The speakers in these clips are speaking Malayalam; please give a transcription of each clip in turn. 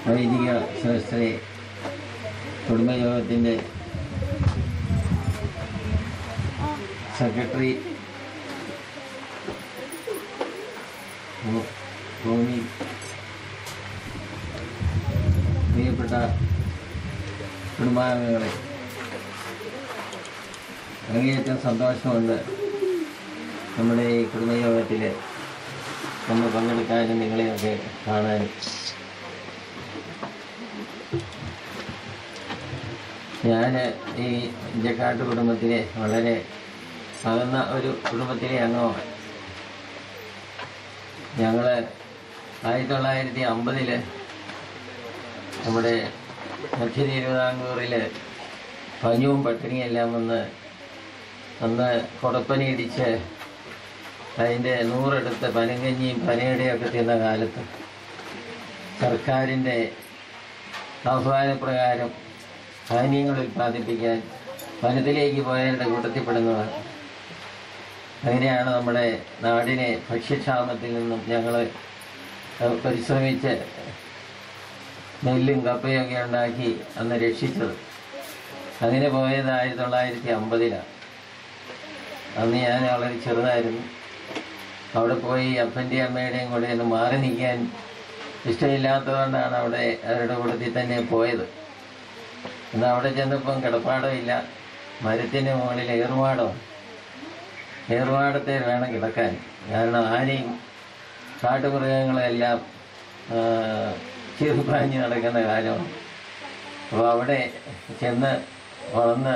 വൈദിക ശ്രേഷ്ഠരെ, കുടുംബയോഗത്തിൻ്റെ സെക്രട്ടറി ഭൂമി, പ്രിയപ്പെട്ട കുടുംബാംഗങ്ങളെ, അങ്ങേയറ്റം സന്തോഷമുണ്ട് നമ്മുടെ ഈ കുടുംബയോഗത്തിൽ നമ്മൾ പങ്കെടുക്കാനും നിങ്ങളെയൊക്കെ കാണാനും. ഞാൻ ഈ ഇഞ്ചക്കാട്ട് കുടുംബത്തിലെ വളരെ അകന്ന ഒരു കുടുംബത്തിലെ അംഗമാണ്. ഞങ്ങൾ 1950 നമ്മുടെ ദക്ഷിണ തിരുവിതാംകൂറിൽ പനിയും പട്ടിണിയെല്ലാം വന്ന് അന്ന് കുടപ്പനി ഇടിച്ച് അതിൻ്റെ 100 എടുത്ത് പനങ്കഞ്ഞിയും പനയുടെയൊക്കെ തിന്ന കാലത്ത് സർക്കാരിൻ്റെ ആഹ്വാനപ്രകാരം ധാന്യങ്ങൾ ഉൽപ്പാദിപ്പിക്കാൻ വനത്തിലേക്ക് പോയവരുടെ കൂട്ടത്തിൽപ്പെടുന്നതാണ്. അങ്ങനെയാണ് നമ്മുടെ നാടിനെ ഭക്ഷ്യക്ഷാമത്തിൽ നിന്നും ഞങ്ങൾ പരിശ്രമിച്ച് നെല്ലും കപ്പയൊക്കെ ഉണ്ടാക്കി അന്ന് രക്ഷിച്ചത്. അങ്ങനെ പോയത് 1950. അന്ന് ഞാൻ വളരെ ചെറുതായിരുന്നു. അവിടെ പോയി അപ്പൻ്റെയും അമ്മയുടെയും കൂടെ ഒന്ന് മാറി നിൽക്കാൻ ഇഷ്ടമില്ലാത്തതുകൊണ്ടാണ് അവിടെ അവരുടെ കൂട്ടത്തിൽ തന്നെ പോയത്. എന്നാൽ അവിടെ ചെന്നപ്പം കിടപ്പാടമില്ല, മരത്തിൻ്റെ മുകളിൽ ഏറുവാടത്തെ വേണം കിടക്കാൻ. കാരണം ആനയും കാട്ടുമൃഗങ്ങളെല്ലാം ചെറുപാഞ്ഞ് നടക്കുന്ന കാലമാണ്. അപ്പോൾ അവിടെ ചെന്ന് വളർന്ന്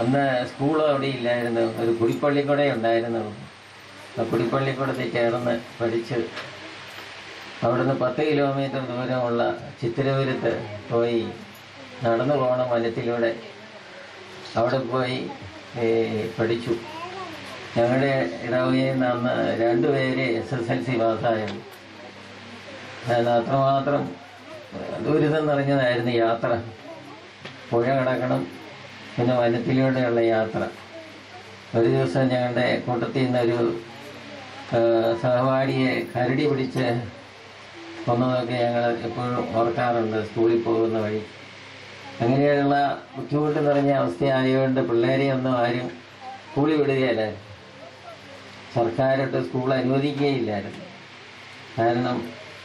അന്ന് സ്കൂളും അവിടെ ഇല്ലായിരുന്നു, ഒരു കുടിപ്പള്ളിക്കൂടെ ഉണ്ടായിരുന്നു. ആ കുടിപ്പള്ളിക്കൂടത്തിൽ ചേർന്ന് പഠിച്ച് അവിടുന്ന് 10 കിലോമീറ്റർ ദൂരമുള്ള ചിത്തിരപുരത്ത് പോയി നടന്നു പോകണം വനത്തിലൂടെ. അവിടെ പോയി പഠിച്ചു. ഞങ്ങളുടെ ഇടവകയിൽ നിന്ന് അന്ന് 2 പേര് SSLC പാസ്സായിരുന്നു. അത്രമാത്രം ദുരിതം നിറഞ്ഞതായിരുന്നു യാത്ര. പുഴ കടക്കണം, പിന്നെ വനത്തിലൂടെയുള്ള യാത്ര. ഒരു ദിവസം ഞങ്ങളുടെ കൂട്ടത്തിൽ നിന്നൊരു സഹപാഠിയെ കരടി പിടിച്ച് കൊന്നതൊക്കെ ഞങ്ങൾ എപ്പോഴും ഓർക്കാറുണ്ട് സ്കൂളിൽ പോകുന്ന വഴി. അങ്ങനെയുള്ള ബുദ്ധിമുട്ട് നിറഞ്ഞ അവസ്ഥയായതുകൊണ്ട് പിള്ളേരെയൊന്നും ആരും സ്കൂളിൽ വിടുകയില്ല. സർക്കാരൊട്ട് സ്കൂൾ അനുവദിക്കുകയില്ലായിരുന്നു. കാരണം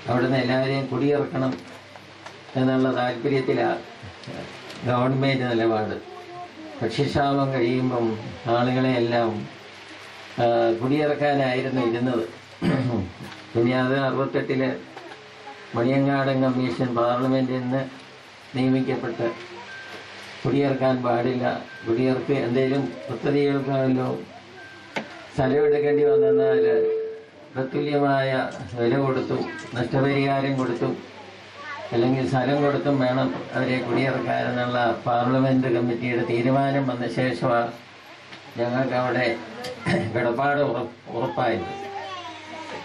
അവിടുന്ന് എല്ലാവരെയും കുടിയിറക്കണം എന്നുള്ള താല്പര്യത്തിലാണ് ഗവൺമെൻറ് നിലപാട്. ഭക്ഷ്യക്ഷാമം കഴിയുമ്പം ആളുകളെയെല്ലാം കുടിയിറക്കാനായിരുന്നു ഇരുന്നത്. പിന്നെ അത് 68 മണിയങ്ങാടൻ കമ്മീഷൻ പാർലമെൻറ്റിൽ നിന്ന് നിയമിക്കപ്പെട്ട് കുടിയിറക്കാൻ പാടില്ല, കുടിയിറക്ക് എന്തെങ്കിലും പദ്ധതികൾക്കാണല്ലോ സ്ഥലമെടുക്കേണ്ടി വന്നാൽ തത്തുല്യമായ വില കൊടുത്തും നഷ്ടപരിഹാരം കൊടുത്തും അല്ലെങ്കിൽ സ്ഥലം കൊടുത്തും വേണം അവരെ കുടിയിറക്കാനെന്നുള്ള പാർലമെൻറ്റ് കമ്മിറ്റിയുടെ തീരുമാനം വന്ന ശേഷമാണ് ഞങ്ങൾക്ക് അവിടെ കിടപ്പാട് ഉറപ്പായത്.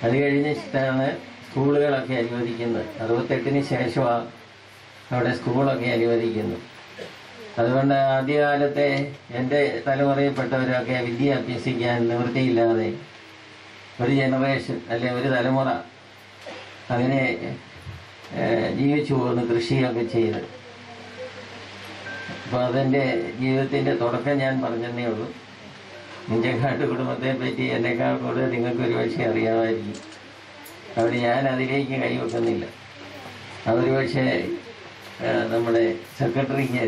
അത് കഴിഞ്ഞിട്ടാണ് സ്കൂളുകളൊക്കെ അനുവദിക്കുന്നത്. 68 ശേഷമാണ് അവിടെ സ്കൂളൊക്കെ അനുവദിക്കുന്നത്. അതുകൊണ്ട് ആദ്യകാലത്തെ എൻ്റെ തലമുറയിൽപ്പെട്ടവരൊക്കെ വിദ്യ അഭ്യസിക്കാൻ നിവൃത്തിയില്ലാതെ ഒരു ജനറേഷൻ അല്ലെ ഒരു തലമുറ അങ്ങനെ ജീവിച്ചു പോകുന്നു, കൃഷിയൊക്കെ ചെയ്ത്. അപ്പോൾ അതെൻ്റെ ജീവിതത്തിൻ്റെ തുടക്കം ഞാൻ പറഞ്ഞതേ ഉള്ളൂ. ഇഞ്ചക്കാട്ട് കുടുംബത്തെ പറ്റി എന്നെക്കാൾ കൂടുതൽ നിങ്ങൾക്കൊരു പക്ഷേ അറിയാമായിരിക്കും. അവിടെ ഞാൻ അതിലേക്ക് കൈവെക്കുന്നില്ല. അതൊരു പക്ഷേ നമ്മുടെ സെക്രട്ടറിക്ക്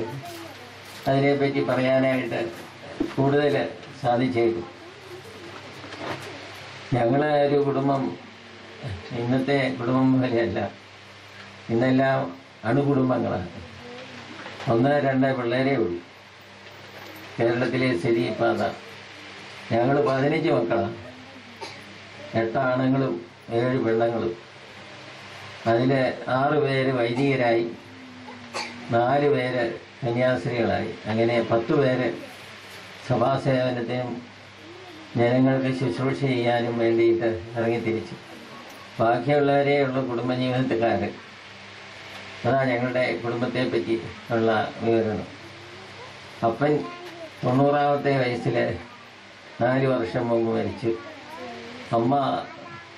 അതിനെപ്പറ്റി പറയാനായിട്ട് കൂടുതൽ സാധിച്ചേക്കും. ഞങ്ങളെ ഒരു കുടുംബം ഇന്നത്തെ കുടുംബം പോലെയല്ല. ഇന്നെല്ലാം അണുകുടുംബങ്ങളാണ്. 1-2 പിള്ളേരേ ഉള്ളൂ. കേരളത്തിലെ സ്ഥിതി ഇപ്പം അതാ. ഞങ്ങൾ 15 മക്കളാണ്. 8 ആണുങ്ങളും 7 പെണ്ണുങ്ങളും. അതിൽ 6 പേര് വൈദികരായി, 4 പേര് കന്യാസ്ത്രീകളായി. അങ്ങനെ 10 പേര് സഭാസേവനത്തിനും ജനങ്ങൾക്ക് ശുശ്രൂഷ ചെയ്യാനും വേണ്ടിയിട്ട് ഇറങ്ങിത്തിരിച്ചു. ബാക്കിയുള്ളവരേ ഉള്ള കുടുംബജീവിതക്കാരൻ. അതാണ് ഞങ്ങളുടെ കുടുംബത്തെ പറ്റി ഉള്ള വിവരണം. അപ്പൻ 90-ാമത്തെ വയസ്സിൽ 4 വർഷം മുമ്പ് മരിച്ചു. അമ്മ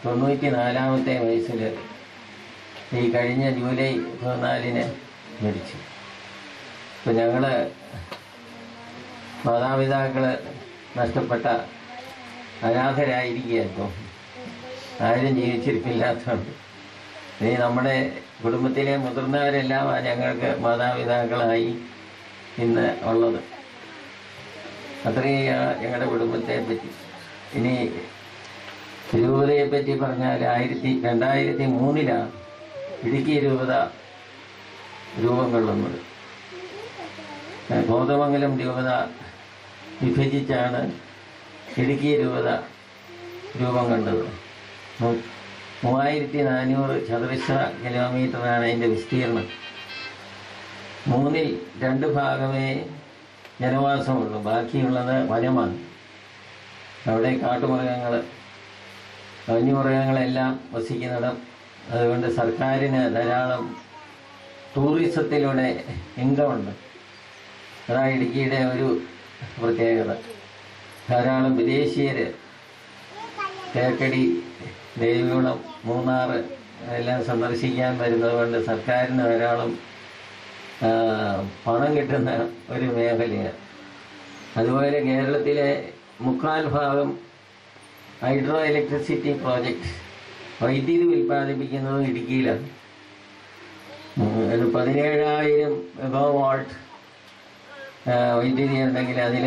94-ാമത്തെ വയസ്സിൽ ഈ കഴിഞ്ഞ ജൂലൈ 14 മരിച്ചു. ഇപ്പം ഞങ്ങൾ മാതാപിതാക്കൾ നഷ്ടപ്പെട്ട അനാഥരായിരിക്കുക. ഇപ്പം ആരും ജീവിച്ചിരിപ്പില്ലാത്തതുകൊണ്ട് ഇനി നമ്മുടെ കുടുംബത്തിലെ മുതിർന്നവരെല്ലാം ഞങ്ങൾക്ക് മാതാപിതാക്കളായി ഇന്ന് ഉള്ളത്. അത്രയും ഞങ്ങളുടെ കുടുംബത്തെ പറ്റി. ഇനി രൂപതയെ പറ്റി പറഞ്ഞാൽ 2003 ഇടുക്കി രൂപത രൂപം കൊള്ളുന്നത്. കോതമംഗലം രൂപത വിഭജിച്ചാണ് ഇടുക്കി രൂപത രൂപം കൊണ്ടത്. 3400 ചതുരശ്ര കിലോമീറ്ററാണ് അതിൻ്റെ വിസ്തീർണം. 2 ഭാഗമേ ജനവാസമുള്ളൂ, ബാക്കിയുള്ളത് വനമാണ്. അവിടെ കാട്ടുമൃഗങ്ങൾ, വന്യമൃഗങ്ങളെല്ലാം വസിക്കുന്നിടം. അതുകൊണ്ട് സർക്കാരിന് ധാരാളം ടൂറിസത്തിലൂടെ ഇൻകമുണ്ട്. അതാണ് ഇടുക്കിയുടെ ഒരു പ്രത്യേകത. ധാരാളം വിദേശീയർ തേക്കടി, ദേവികുളം, മൂന്നാർ എല്ലാം സന്ദർശിക്കാൻ വരുന്നത് കൊണ്ട് സർക്കാരിന് ധാരാളം പണം കിട്ടുന്ന ഒരു മേഖലയാണ്. അതുപോലെ കേരളത്തിലെ 3/4 ഹൈഡ്രോ ഇലക്ട്രിസിറ്റി പ്രോജക്റ്റ് വൈദ്യുതി ഉൽപ്പാദിപ്പിക്കുന്നതും ഇടുക്കിയിലാണ്. 17,000 മെഗാവാട്ട് വൈദ്യുതി ഉണ്ടെങ്കിൽ അതിൽ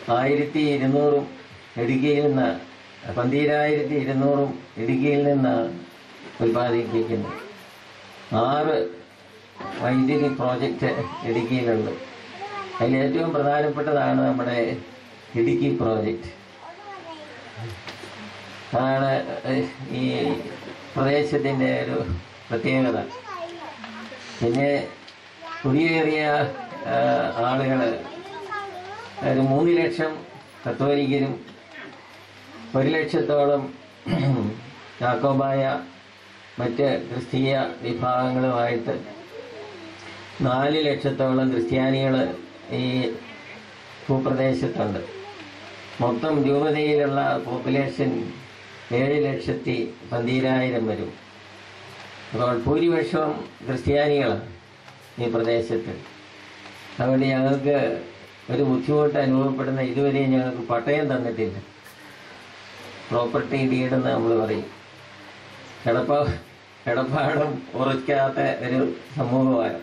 1200 ഇടുക്കിയിൽ നിന്ന്, 12,200 ഇടുക്കിയിൽ നിന്നാണ് ഉൽപ്പാദിപ്പിക്കുന്നത്. 6 വൈദ്യുതി പ്രോജക്റ്റ് ഇടുക്കിയിലുണ്ട്. അതിലേറ്റവും പ്രധാനപ്പെട്ടതാണ് നമ്മുടെ ഇടുക്കി പ്രോജക്റ്റ്. അതാണ് ഈ പ്രദേശത്തിൻ്റെ ഒരു പ്രത്യേകത. പിന്നെ കുടിയേറിയ ആളുകൾ ഒരു 3 ലക്ഷം കത്തോലിക്കരും 1 ലക്ഷത്തോളം യാക്കോബായ മറ്റ് ക്രിസ്തീയ വിഭാഗങ്ങളുമായിട്ട് 4 ലക്ഷത്തോളം ക്രിസ്ത്യാനികൾ ഈ ഭൂപ്രദേശത്തുണ്ട്. മൊത്തം രൂപതയിലുള്ള പോപ്പുലേഷൻ 7,12,000 വരും. അപ്പോൾ ഭൂരിപക്ഷവും ക്രിസ്ത്യാനികളാണ് ഈ പ്രദേശത്ത്. അതുകൊണ്ട് ഞങ്ങൾക്ക് ഒരു ബുദ്ധിമുട്ട് അനുഭവപ്പെടുന്ന, ഇതുവരെയും ഞങ്ങൾക്ക് പട്ടയം തന്നിട്ടില്ല. പ്രോപ്പർട്ടി ഡീഡെന്ന് നമ്മൾ പറയും. കിടപ്പാടും ഉറയ്ക്കാത്ത ഒരു സമൂഹമാണ്.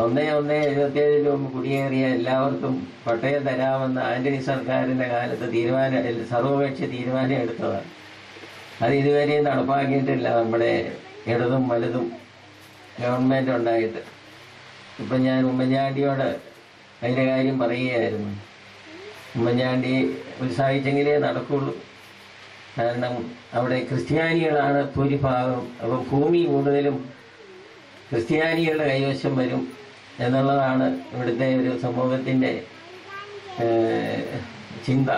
1/1/77 മുമ്പ് കുടിയേറിയ എല്ലാവർക്കും പട്ടയം തരാമെന്ന് ആന്റണി സർക്കാരിൻ്റെ കാലത്ത് സർവകക്ഷി തീരുമാനം എടുത്തതാണ്. അത് ഇതുവരെയും നടപ്പാക്കിയിട്ടില്ല നമ്മുടെ ഇടതും വലുതും ഗവൺമെൻറ് ഉണ്ടായിട്ട്. ഇപ്പം ഞാൻ ഉമ്മൻചാണ്ടിയോട് അതിൻ്റെ കാര്യം പറയുകയായിരുന്നു. ഉമ്മൻചാണ്ടി ഉത്സാഹിച്ചെങ്കിലേ നടക്കുള്ളൂ. കാരണം അവിടെ ക്രിസ്ത്യാനികളാണ് ഭൂരിഭാഗം. അപ്പം ഭൂമി കൂടുതലും ക്രിസ്ത്യാനികളുടെ കൈവശം വരും എന്നുള്ളതാണ് ഇവിടുത്തെ ഒരു സമൂഹത്തിൻ്റെ ചിന്ത.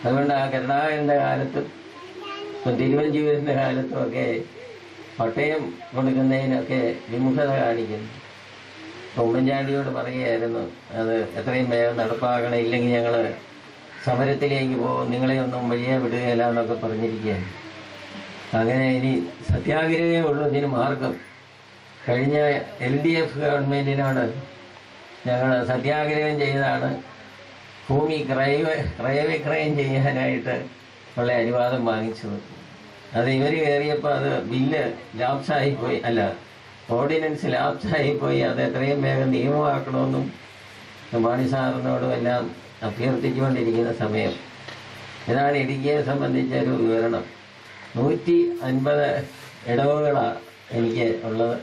അതുകൊണ്ട് ആ കരുണാകരൻ്റെ കാലത്തും ഇപ്പം തിരുവഞ്ചൂരിൻ്റെ കാലത്തുമൊക്കെ പട്ടയം കൊടുക്കുന്നതിനൊക്കെ വിമുഖത കാണിക്കുന്നു. ഉമ്മൻചാണ്ടിയോട് പറയുകയായിരുന്നു, അത് എത്രയും വേഗം നടപ്പാക്കണം, ഇല്ലെങ്കിൽ ഞങ്ങൾ സമരത്തിലേക്ക് പോകും, നിങ്ങളെ ഒന്നും വഴിയെ വിടുകയില്ല എന്നൊക്കെ പറഞ്ഞിരിക്കുകയാണ്. അങ്ങനെ ഇനി സത്യാഗ്രഹമേ ഉള്ളൂ ഇതിന് മാർഗം. കഴിഞ്ഞ LDF ഗവൺമെൻറ്റിനോട് ഞങ്ങൾ സത്യാഗ്രഹം ചെയ്താണ് ഭൂമി ക്രയവിക്രയം ചെയ്യാനായിട്ട് ഉള്ള അനുവാദം വാങ്ങിച്ചത്. അത് ഇവർ കയറിയപ്പോൾ അത് ബില്ല് ലാപ്സായിപ്പോയി, അല്ല ഓർഡിനൻസ് ലാപ്സായിപ്പോയി. അത് എത്രയും വേഗം നിയമമാക്കണമെന്നും മാണി സാറിനോടും എല്ലാം അഭ്യർത്ഥിച്ചുകൊണ്ടിരിക്കുന്ന സമയം. ഇതാണ് ഇടുക്കിയെ സംബന്ധിച്ച ഒരു വിവരണം. 150 ഇടവുകളാണ് എനിക്ക് ഉള്ളത്.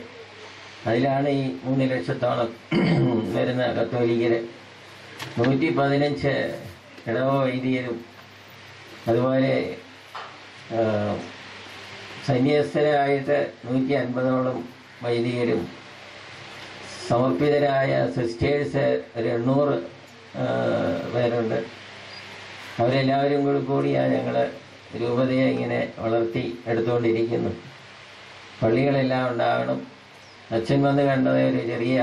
അതിലാണ് ഈ 3 ലക്ഷത്തോളം വരുന്ന കത്തോലിക്കർ, 115 ഇടവ വൈദികരും, അതുപോലെ സന്യസ്തരായിട്ട് 150ഓളം വൈദികരും, സമർപ്പിതരായ സിസ്റ്റേഴ്സ് ഒരു 800 പേരുണ്ട്. അവരെല്ലാവരും കൂടിയാണ് ഞങ്ങൾ രൂപതയെ ഇങ്ങനെ വളർത്തി എടുത്തുകൊണ്ടിരിക്കുന്നു. പള്ളികളെല്ലാം ഉണ്ടാകണം. അച്ഛൻ വന്ന് കണ്ടത് ഒരു ചെറിയ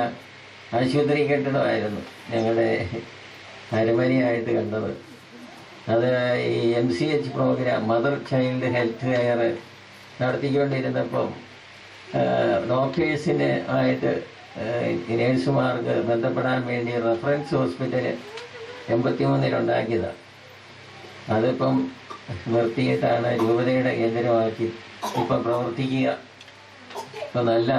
ആശുപത്രി കെട്ടിടമായിരുന്നു ഞങ്ങളുടെ അരമനയായിട്ട് കണ്ടത്. അത് ഈ MCH program, mother child health care നടത്തിക്കൊണ്ടിരുന്നപ്പം ഡോക്ടേഴ്സിന് ആയിട്ട് നേഴ്സുമാർക്ക് ബന്ധപ്പെടാൻ വേണ്ടി റെഫറൻസ് ഹോസ്പിറ്റൽ 83 ഉണ്ടാക്കിയതാണ്. അതിപ്പം നിർത്തിയിട്ടാണ് രൂപതയുടെ കേന്ദ്രമാക്കി ഇപ്പം പ്രവർത്തിക്കുക. ഇപ്പം നല്ല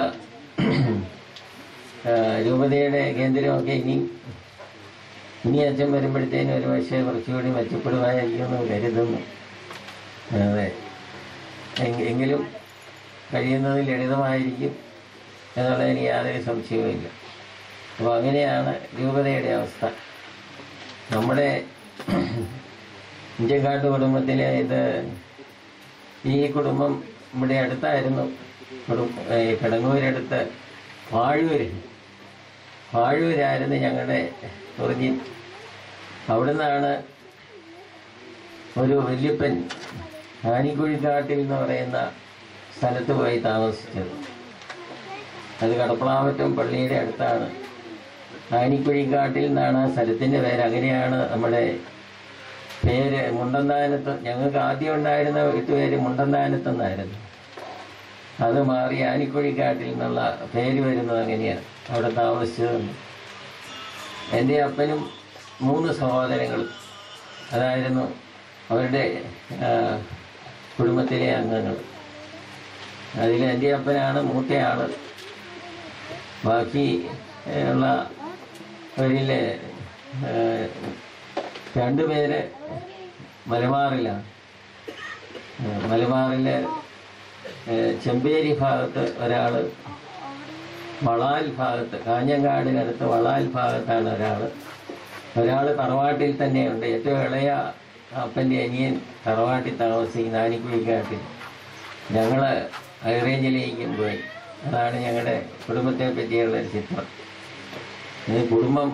രൂപതയുടെ കേന്ദ്രമൊക്കെ ഇനി അച്ഛൻ വരുമ്പോഴത്തേനും ഒരു പക്ഷേ കുറച്ചുകൂടി മെച്ചപ്പെടുമായിരിക്കുമെന്ന് കരുതുന്നു. അതെ, എങ്കിലും കഴിയുന്നത് ലളിതമായിരിക്കും എന്നുള്ളതിന് യാതൊരു സംശയവുമില്ല. അപ്പോൾ അങ്ങനെയാണ് രൂപതയുടെ അവസ്ഥ. നമ്മുടെ ഇഞ്ചക്കാട്ട് കുടുംബത്തിലെ ഈ കുടുംബം ഇവിടെ അടുത്തായിരുന്നു. കിടങ്ങൂരടുത്ത് വാഴൂരായിരുന്നു ഞങ്ങളുടെ ഒറിജിൻ. അവിടുന്നാണ് ഒരു വല്യപ്പൻ ആനിക്കുഴിക്കാട്ടിൽ എന്ന് പറയുന്ന സ്ഥലത്ത് പോയി താമസിച്ചത്. അത് കടപ്പളാമറ്റം പള്ളിയുടെ അടുത്താണ്. ആനിക്കുഴിക്കാട്ടിൽ നിന്നാണ് ആ സ്ഥലത്തിൻ്റെ പേര്. അങ്ങനെയാണ് നമ്മുടെ പേര് മുണ്ടന്താനത്ത്. ഞങ്ങൾക്ക് ആദ്യം ഉണ്ടായിരുന്ന വീട്ടുപേര് മുണ്ടന്താനത്തെന്നായിരുന്നു. അത് മാറി ആനിക്കുഴിക്കാട്ടിൽ നിന്നുള്ള പേര് വരുന്നത് അങ്ങനെയാണ്. അവിടെ താമസിച്ചതുണ്ട്. എൻ്റെ അപ്പനും 3 സഹോദരങ്ങളും അതായിരുന്നു അവരുടെ കുടുംബത്തിലെ അംഗങ്ങൾ. അതിൽ എൻ്റെ അപ്പനാണ് മൂത്തയാൾ. ബാക്കി ഉള്ളവരിൽ 2 പേര് മലബാറിലാണ്. മലബാറിൽ ചെമ്പേരി ഭാഗത്ത് ഒരാൾ, വളാൽ ഭാഗത്ത് കാഞ്ഞങ്ങാടിനടുത്ത് വളാൽ ഭാഗത്താണ് ഒരാൾ തറവാട്ടിൽ തന്നെയുണ്ട്. ഏറ്റവും ഇളയ അപ്പൻ്റെ അനിയൻ തറവാട്ടിൽ താമസിക്കുന്ന ആനിക്കുഴിക്കാട്ടിൽ. ഞങ്ങൾ ഹൈറേഞ്ചിലേക്കും പോയി. അതാണ് ഞങ്ങളുടെ കുടുംബത്തെ പറ്റിയുള്ള ഒരു ചിത്രം. ഈ കുടുംബം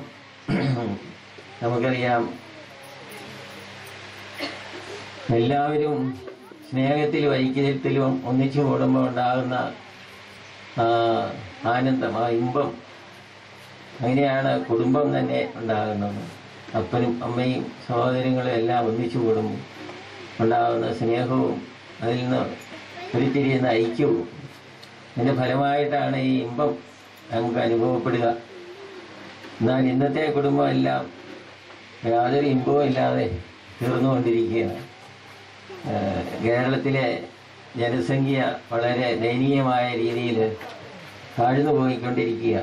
നമുക്കറിയാം, എല്ലാവരും സ്നേഹത്തിലും ഐക്യത്തിലും ഒന്നിച്ചു കൂടുമ്പോൾ ഉണ്ടാകുന്ന ആനന്ദം, ആ ഇമ്പം, അങ്ങനെയാണ് കുടുംബം തന്നെ ഉണ്ടാകുന്നത്. അപ്പനും അമ്മയും സഹോദരങ്ങളും എല്ലാം ഒന്നിച്ചു കൂടുമ്പോൾ ഉണ്ടാകുന്ന സ്നേഹവും അതിൽ നിന്ന് ഉരുത്തിരിയുന്ന ഐക്യവും, ഇതിൻ്റെ ഫലമായിട്ടാണ് ഈ ഇമ്പം നമുക്ക് അനുഭവപ്പെടുക. എന്നാൽ ഇന്നത്തെ കുടുംബമെല്ലാം യാതൊരു ഇമ്പവും ഇല്ലാതെ തീർന്നുകൊണ്ടിരിക്കുകയാണ്. കേരളത്തിലെ ജനസംഖ്യ വളരെ ദയനീയമായ രീതിയിൽ താഴ്ന്നു പോയിക്കൊണ്ടിരിക്കുക.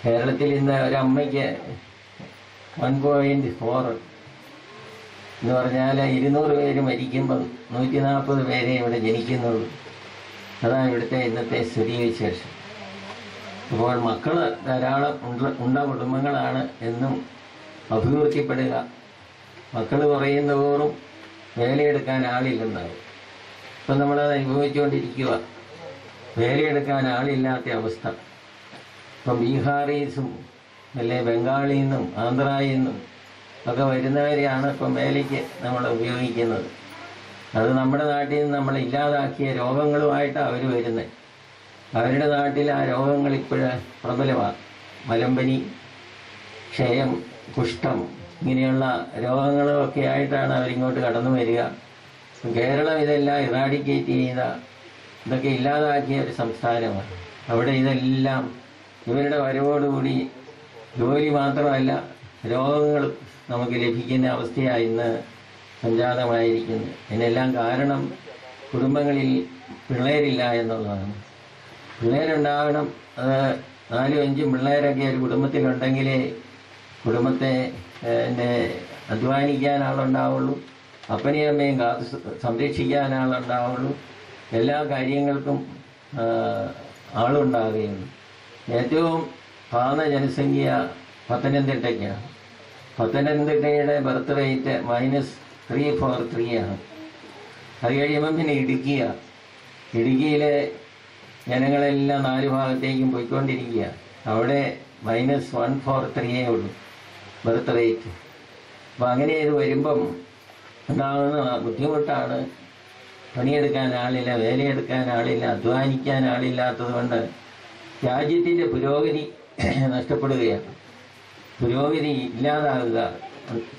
കേരളത്തിൽ ഇന്ന് ഒരമ്മയ്ക്ക് 1.4 എന്ന് പറഞ്ഞാൽ 200 പേര് മരിക്കുമ്പം 140 പേരെ ഇവിടെ ജനിക്കുന്നുള്ളൂ. അതാണ് ഇവിടുത്തെ ഇന്നത്തെ സ്ഥിതിവിശേഷം. അപ്പോൾ മക്കൾ ധാരാളം ഉണ്ട കുടുംബങ്ങളാണ് എന്നും അഭിവൃദ്ധിപ്പെടുക. മക്കൾ കുറയുന്നതോറും വേലയെടുക്കാൻ ആളില്ലെന്നാവും. ഇപ്പം നമ്മളത് അനുഭവിച്ചുകൊണ്ടിരിക്കുക. വേലയെടുക്കാൻ ആളില്ലാത്ത അവസ്ഥ. ഇപ്പം ബീഹാറീസും ബംഗാളിൽ നിന്നും ആന്ധ്രയിൽ നിന്നും ഒക്കെ വരുന്നവരെയാണ് ഇപ്പം വേലയ്ക്ക് നമ്മൾ ഉപയോഗിക്കുന്നത്. അത് നമ്മുടെ നാട്ടിൽ നിന്ന് നമ്മൾ ഇല്ലാതാക്കിയ രോഗങ്ങളുമായിട്ടാണ് അവർ വരുന്നത്. അവരുടെ നാട്ടിൽ ആ രോഗങ്ങൾ ഇപ്പോഴും പ്രബലമാണ്. മലമ്പനി, ക്ഷയം, കുഷ്ഠം, ഇങ്ങനെയുള്ള രോഗങ്ങളൊക്കെ ആയിട്ടാണ് അവരിങ്ങോട്ട് കടന്നു വരിക. കേരളം ഇതെല്ലാം ഇറാഡിക്കേറ്റ് ചെയ്ത, ഇതൊക്കെ ഇല്ലാതാക്കിയ ഒരു സംസ്ഥാനമാണ്. അവിടെ ഇതെല്ലാം ഇവരുടെ വരവോടുകൂടി ജോലി മാത്രമല്ല രോഗങ്ങളും നമുക്ക് ലഭിക്കുന്ന അവസ്ഥയാണ് ഇന്ന് സംജാതമായിരിക്കുന്നത്. ഇതിനെല്ലാം കാരണം കുടുംബങ്ങളിൽ പിള്ളേരില്ല എന്നുള്ളതാണ്. പിള്ളേരുണ്ടാകണം. അത് 4-5 പിള്ളേരൊക്കെ ഒരു കുടുംബത്തിലുണ്ടെങ്കിലേ കുടുംബത്തെ അധ്വാനിക്കാൻ ആളുണ്ടാവുള്ളൂ, അപ്പനെയും അമ്മയും സംരക്ഷിക്കാൻ ആളുണ്ടാവുള്ളൂ, എല്ലാ കാര്യങ്ങൾക്കും ആളുണ്ടാവുകയുള്ളൂ. ഏറ്റവും താഴ്ന്ന ജനസംഖ്യ പത്തനംതിട്ടയ്ക്കാണ്. പത്തനംതിട്ടയുടെ ബർത്ത് റേറ്റ് -343 ആണ്. അത് കഴിയുമ്പം പിന്നെ ഇടുക്കിയിലെ ജനങ്ങളെല്ലാം 4 ഭാഗത്തേക്കും പോയിക്കൊണ്ടിരിക്കുക. അവിടെ -143 ഉള്ളൂ ബർത്ത് റേറ്റ്. അപ്പം അങ്ങനെ ഇത് വരുമ്പം ഉണ്ടാകുന്ന ബുദ്ധിമുട്ടാണ്. പണിയെടുക്കാൻ ആളില്ല, വേലയെടുക്കാൻ ആളില്ല, അധ്വാനിക്കാൻ ആളില്ലാത്തത് കൊണ്ട് രാജ്യത്തിൻ്റെ പുരോഗതി നഷ്ടപ്പെടുകയാണ്. പുരോഗതി ഇല്ലാതാകുക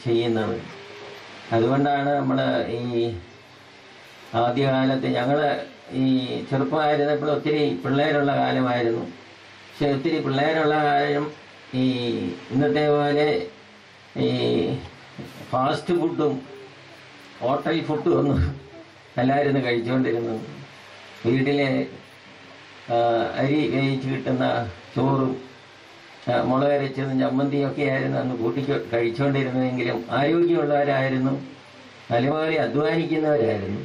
ചെയ്യുന്നത്. അതുകൊണ്ടാണ് നമ്മൾ ഈ ആദ്യകാലത്ത് ഞങ്ങൾ ഈ ചെറുപ്പമായിരുന്നപ്പോൾ ഒത്തിരി പിള്ളേരുള്ള കാലമായിരുന്നു. പക്ഷെ ഒത്തിരി പിള്ളേരുള്ള കാലം ഈ ഇന്നത്തെ പോലെ ഈ ഫാസ്റ്റ് ഫുഡും ഹോട്ടൽ ഫുഡും ഒന്നും എല്ലാവരും കഴിച്ചുകൊണ്ടിരുന്നത്. വീട്ടിലെ അരി വേവിച്ച് കിട്ടുന്ന ചോറും മുളകരച്ചതും ചമ്മന്തിയൊക്കെ ആയിരുന്നു അന്ന് കൂട്ടി കഴിച്ചുകൊണ്ടിരുന്നതെങ്കിലും ആരോഗ്യമുള്ളവരായിരുന്നു, നല്ലപോലെ അധ്വാനിക്കുന്നവരായിരുന്നു.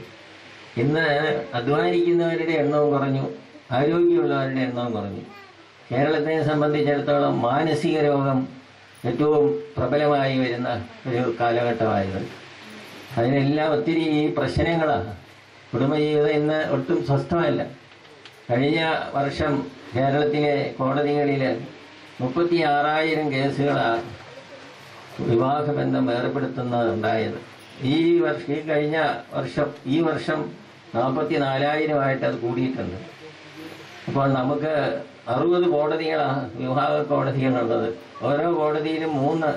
ഇന്ന് അധ്വാനിക്കുന്നവരുടെ എണ്ണവും കുറഞ്ഞു, ആരോഗ്യമുള്ളവരുടെ എണ്ണവും കുറഞ്ഞു. കേരളത്തെ സംബന്ധിച്ചിടത്തോളം മാനസിക രോഗം ഏറ്റവും പ്രബലമായി വരുന്ന ഒരു കാലഘട്ടമായത്. അതിനെല്ലാം ഒത്തിരി പ്രശ്നങ്ങളാണ്. കുടുംബജീവിതം ഇന്ന് ഒട്ടും സ്വസ്ഥമല്ല. കഴിഞ്ഞ വർഷം കേരളത്തിലെ കോടതികളിൽ 36,000 കേസുകളാണ് വിവാഹബന്ധം വേർപെടുത്തുന്നതുണ്ടായത്. ഈ വർഷം 44,000 അത് കൂടിയിട്ടുണ്ട്. അപ്പോൾ നമുക്ക് 60 കോടതികളാണ് വിവാഹ കോടതികളുള്ളത്. ഓരോ കോടതിയിലും 3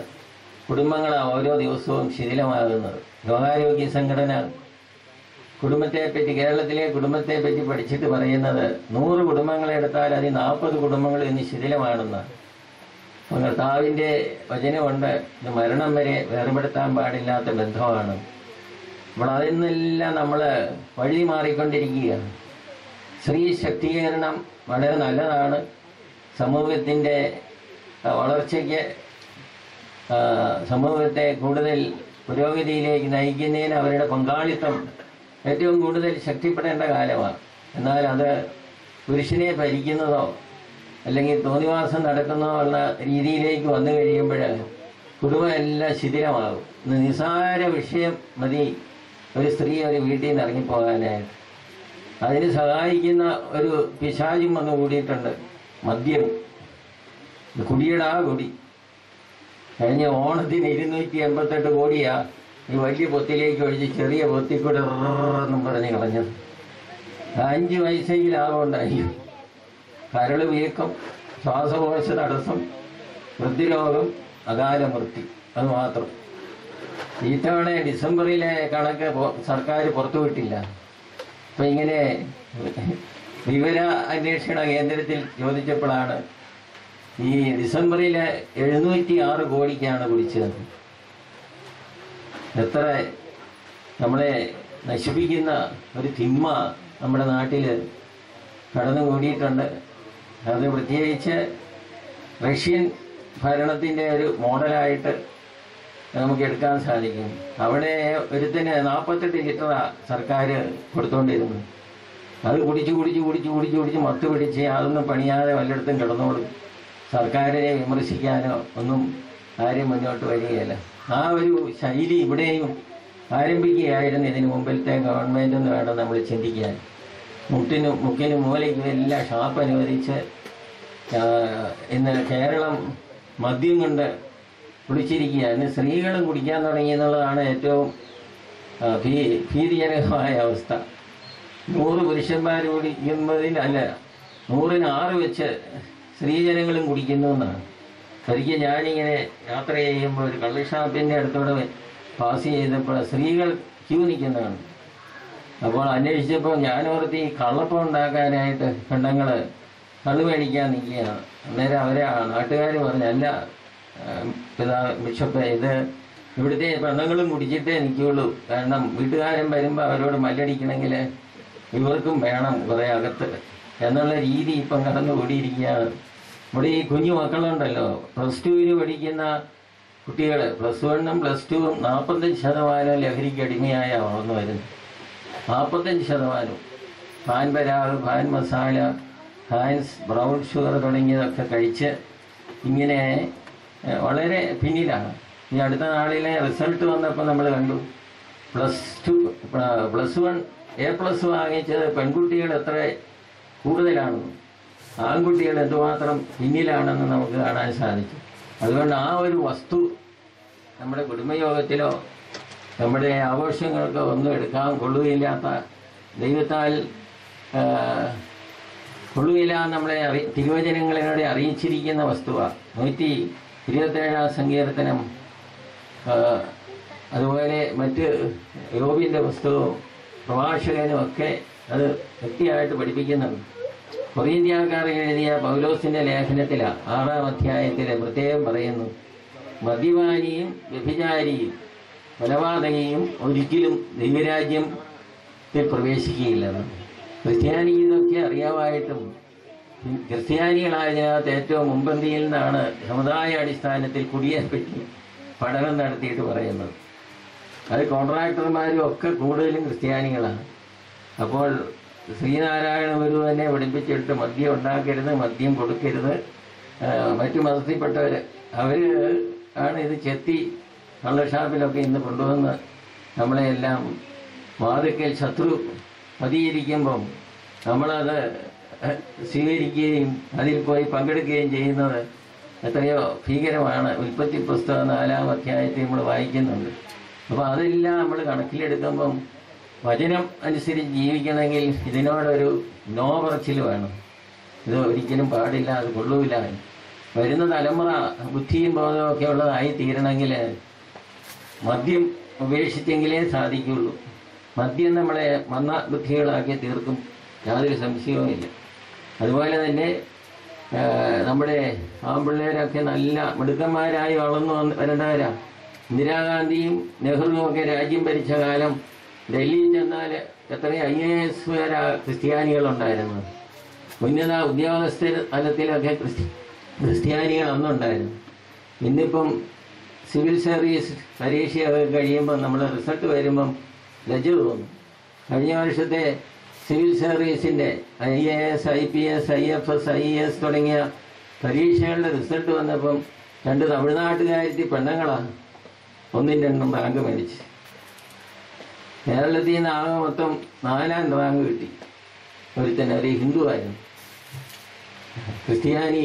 കുടുംബങ്ങളാണ് ഓരോ ദിവസവും ശിഥിലമാകുന്നത്. ലോകാരോഗ്യ സംഘടന കേരളത്തിലെ കുടുംബത്തെപ്പറ്റി പഠിച്ചിട്ട് പറയുന്നത് 100 കുടുംബങ്ങളെ എടുത്താൽ അതിൽ 40 കുടുംബങ്ങൾ ഇന്ന് ശിഥിലമാണെന്നാണ്. അപ്പോൾ കർത്താവിൻ്റെ വചനമുണ്ട്, ഇത് മരണം വരെ വേർപെടുത്താൻ പാടില്ലാത്ത ബന്ധമാണ്. അപ്പോൾ അതിൽ നിന്നെല്ലാം നമ്മൾ വഴി മാറിക്കൊണ്ടിരിക്കുകയാണ്. സ്ത്രീ ശക്തീകരണം വളരെ നല്ലതാണ്. സമൂഹത്തിൻ്റെ വളർച്ചയ്ക്ക്, സമൂഹത്തെ കൂടുതൽ പുരോഗതിയിലേക്ക് നയിക്കുന്നതിന് അവരുടെ പങ്കാളിത്തം ഏറ്റവും കൂടുതൽ ശക്തിപ്പെടേണ്ട കാലമാണ്. എന്നാൽ അത് പുരുഷനെ ഭരിക്കുന്നതോ അല്ലെങ്കിൽ തോന്നിവാസം നടക്കുന്നതോ ഉള്ള രീതിയിലേക്ക് വന്നു കഴിയുമ്പോൾ കുടുംബം എല്ലാം ശിഥിലമാകും. നിസ്സാര വിഷയം മതി ഒരു സ്ത്രീ ഒരു വീട്ടിൽ നിന്ന് ഇറങ്ങിപ്പോകാനായിട്ട്. അതിന് സഹായിക്കുന്ന ഒരു പിശാചും വന്നു കൂടിയിട്ടുണ്ട്, മദ്യം. കുടിയടാ കുടി. കഴിഞ്ഞ ഓണത്തിന് 288 കോടിയാ ഈ വലിയ പൊത്തിലേക്ക് ഒഴിച്ച് ചെറിയ പൊത്തിക്കൂടെ എന്നും പറഞ്ഞ് കളഞ്ഞത്. 5 വയസ്സെങ്കിൽ ലാഭമുണ്ടായി. കരൾ വീക്കം, ശ്വാസകോശ തടസ്സം, വൃദ്ധിരോഗം, അകാല മൃത്യു. അത് മാത്രം. ഇത്തവണ ഡിസംബറിലെ കണക്ക് സർക്കാർ പുറത്തുവിട്ടില്ല. അപ്പം ഇങ്ങനെ വിവര അന്വേഷണ കേന്ദ്രത്തിൽ ചോദിച്ചപ്പോഴാണ് ഈ ഡിസംബറിൽ 706 കോടിക്കാണ് കുടിച്ചത്. എത്ര നമ്മളെ നശിപ്പിക്കുന്ന ഒരു തിന്മ നമ്മുടെ നാട്ടിൽ കടന്നുകൂടിയിട്ടുണ്ട്. അത് പ്രത്യേകിച്ച് റഷ്യൻ ഭരണത്തിൻ്റെ ഒരു മോഡലായിട്ട് നമുക്ക് എടുക്കാൻ സാധിക്കും. അവിടെ ഒരുത്തിന് 48 ലിറ്ററാണ് സർക്കാർ കൊടുത്തുകൊണ്ടിരുന്നത്. അത് കുടിച്ച് മത്ത് പിടിച്ച് അതൊന്നും പണിയാതെ വല്ലയിടത്തും കിടന്നോളും. സർക്കാരിനെ വിമർശിക്കാനോ ഒന്നും ആരും മുന്നോട്ട് വരികയില്ല. ആ ഒരു ശൈലി ഇവിടെയും ആരംഭിക്കുകയായിരുന്നു. ഇതിന് മുമ്പിലത്തെ ഗവൺമെൻറ് എന്ന് വേണം നമ്മൾ ചിന്തിക്കാൻ. മുക്കിനും മൂലയ്ക്കും എല്ലാം ഷാപ്പ് അനുവദിച്ച് ഇന്ന് കേരളം മദ്യം കൊണ്ട് കുടിച്ചിരിക്കുകയാണ്. സ്ത്രീകളും കുടിക്കാൻ തുടങ്ങി എന്നുള്ളതാണ് ഏറ്റവും ഭീതിജനകമായ അവസ്ഥ. 100 പുരുഷന്മാർ കുടിക്കുന്നതിൽ അല്ല, 100-ന് 6 വെച്ച് സ്ത്രീജനങ്ങളും കുടിക്കുന്നു എന്നാണ്. ഒരിക്കൽ ഞാനിങ്ങനെ യാത്ര ചെയ്യുമ്പോൾ ഒരു കള്ള് ഷാപ്പിൻ്റെ അടുത്തോടെ പാസ് ചെയ്തപ്പോൾ സ്ത്രീകൾ ക്യൂ നിൽക്കുന്നതാണ്. അപ്പോൾ അന്വേഷിച്ചപ്പോൾ ഞാനോർത്ത് ഈ കള്ളപ്പം ഉണ്ടാക്കാനായിട്ട് പെണ്ണുങ്ങൾ കള്ള് മേടിക്കാൻ നിൽക്കുകയാണ്. അന്നേരം അവരെ നാട്ടുകാർ പറഞ്ഞു, അല്ല ബിഷപ്പ്, ഇത് ഇവിടുത്തെ പെണ്ണുങ്ങളും കുടിച്ചിട്ടേ നിൽക്കുകയുള്ളൂ. കാരണം വീട്ടുകാരൻ വരുമ്പോൾ അവരോട് മല്ലടിക്കണമെങ്കിൽ ഇവർക്കും വേണം കുറേ അകത്ത് എന്നുള്ള രീതി ഇപ്പം കടന്നുകൂടിയിരിക്കുകയാണ്. ഇവിടെ ഈ കുഞ്ഞു മക്കളുണ്ടല്ലോ, +2-ന് പഠിക്കുന്ന കുട്ടികൾ, +1-ഉം +2-ഉം 45% ലഹരിക്ക് അടിമയായ വളർന്നു വരുന്നു. 45%. പാൻ പരാഗ്, പാൻ മസാല, ഹാൻസ്, ബ്രൗൺ ഷുഗർ തുടങ്ങിയതൊക്കെ കഴിച്ച് ഇങ്ങനെ വളരെ പിന്നിലാണ്. ഈ അടുത്ത നാളിലെ റിസൾട്ട് വന്നപ്പോൾ നമ്മൾ കണ്ടു, +1 A+ വാങ്ങിച്ചത് പെൺകുട്ടികൾ എത്ര കൂടുതലാണെന്ന്, ആൺകുട്ടികൾ എന്തുമാത്രം പിന്നിലാണെന്ന് നമുക്ക് കാണാൻ സാധിച്ചു. അതുകൊണ്ട് ആ ഒരു വസ്തു നമ്മുടെ കുടുംബയോഗത്തിലോ നമ്മുടെ ആഘോഷങ്ങൾക്കോ ഒന്നും എടുക്കാൻ കൊള്ളുകയില്ലാത്ത, ദൈവത്താൽ കൊള്ളുകയില്ല നമ്മളെ തിരുവചനങ്ങളിലൂടെ അറിയിച്ചിരിക്കുന്ന വസ്തുവാണ്. 127 സങ്കീർത്തനം, അതുപോലെ മറ്റ് യോബിൻ്റെ പുസ്തകവും പ്രഭാഷകനും ഒക്കെ അത് വ്യക്തിയായിട്ട് പഠിപ്പിക്കുന്നുണ്ട്. കൊറിന്ത്യക്കാർക്ക് എഴുതിയ പൗലോസിന്റെ ലേഖനത്തിലാണ് 6-ാം അധ്യായത്തിൽ പ്രത്യേകം പറയുന്നു, മദ്യപാനിയും വ്യഭിചാരിയും കൊലപാതകയും ഒരിക്കലും ദൈവരാജ്യത്തിൽ പ്രവേശിക്കുകയില്ലെന്ന്. ക്രിസ്ത്യാനിക്ക് ഇതൊക്കെ അറിയാമായിട്ടും ക്രിസ്ത്യാനികളായതിനകത്ത് ഏറ്റവും മുൻപന്തിയിൽ നിന്നാണ് സമുദായ അടിസ്ഥാനത്തിൽ കുടിയെപ്പറ്റി പഠനം നടത്തിയിട്ട് പറയുന്നത്. അത് കോൺട്രാക്ടർമാരും ഒക്കെ കൂടുതലും ക്രിസ്ത്യാനികളാണ്. അപ്പോൾ ശ്രീനാരായണ ഗുരു തന്നെ പഠിപ്പിച്ചിട്ട് മദ്യം ഉണ്ടാക്കരുത്, മദ്യം കൊടുക്കരുത്. മറ്റു മതത്തിൽപ്പെട്ടവർ അവർ ആണ് ഇത് ചെത്തി കള്ളഷാപ്പിലൊക്കെ ഇന്ന് കൊണ്ടുവന്ന് നമ്മളെല്ലാം വാതിക്കൽ ശത്രു പതിയിരിക്കുമ്പം നമ്മളത് സ്വീകരിക്കുകയും അതിൽ പോയി പങ്കെടുക്കുകയും ചെയ്യുന്നത് എത്രയോ ഭീകരമാണ്. ഉൽപ്പത്തി പുസ്തകം 4-ാം അധ്യായത്തിൽ നമ്മൾ വായിക്കുന്നുണ്ട്. അപ്പോൾ അതെല്ലാം നമ്മൾ കണക്കിലെടുക്കുമ്പം വചനം അനുസരിച്ച് ജീവിക്കണമെങ്കിൽ ഇതിനോടൊരു നോ പറച്ചിൽ വേണം. ഇത് ഒരിക്കലും പാടില്ല, അത് കൊള്ളൂല. വരുന്ന തലമുറ ബുദ്ധിയും ബോധവും ഒക്കെ ഉള്ളതായി തീരണമെങ്കിൽ മദ്യം ഉപേക്ഷിച്ചെങ്കിലേ സാധിക്കുള്ളൂ. മദ്യം നമ്മളെ മന്ദബുദ്ധികളാക്കി തീർക്കും, യാതൊരു സംശയവുമില്ല. അതുപോലെ തന്നെ നമ്മുടെ ആൺപിള്ളേരൊക്കെ നല്ല മിടുക്കന്മാരായി വളർന്നു വരേണ്ടവരാ. ഇന്ദിരാഗാന്ധിയും നെഹ്റുവും ഒക്കെ രാജ്യം ഭരിച്ച കാലം ഡൽഹിയിൽ ചെന്നാൽ എത്രയും IAS ക്രിസ്ത്യാനികളുണ്ടായിരുന്നു. ഉന്നത ഉദ്യോഗസ്ഥ തലത്തിലൊക്കെ ക്രിസ്ത്യാനികൾ അന്നുണ്ടായിരുന്നു. ഇന്നിപ്പം സിവിൽ സർവീസ് പരീക്ഷയൊക്കെ കഴിയുമ്പം നമ്മൾ റിസൾട്ട് വരുമ്പം ലജ്ജ തോന്നും. കഴിഞ്ഞ വർഷത്തെ സിവിൽ സർവീസിൻ്റെ IAS, IPS, IFS, IES തുടങ്ങിയ പരീക്ഷകളുടെ റിസൾട്ട് വന്നപ്പം 2 തമിഴ്നാട്ടുകാരി പെണ്ണുങ്ങളാണ് 1-2 റാങ്ക് മേടിച്ച്. കേരളത്തിൽ നിന്ന് ആകെ മൊത്തം 4-ാം റാങ്ക് കിട്ടി. ഒരുത്തന്നെ ഒരു ഹിന്ദുവായിരുന്നു. ക്രിസ്ത്യാനി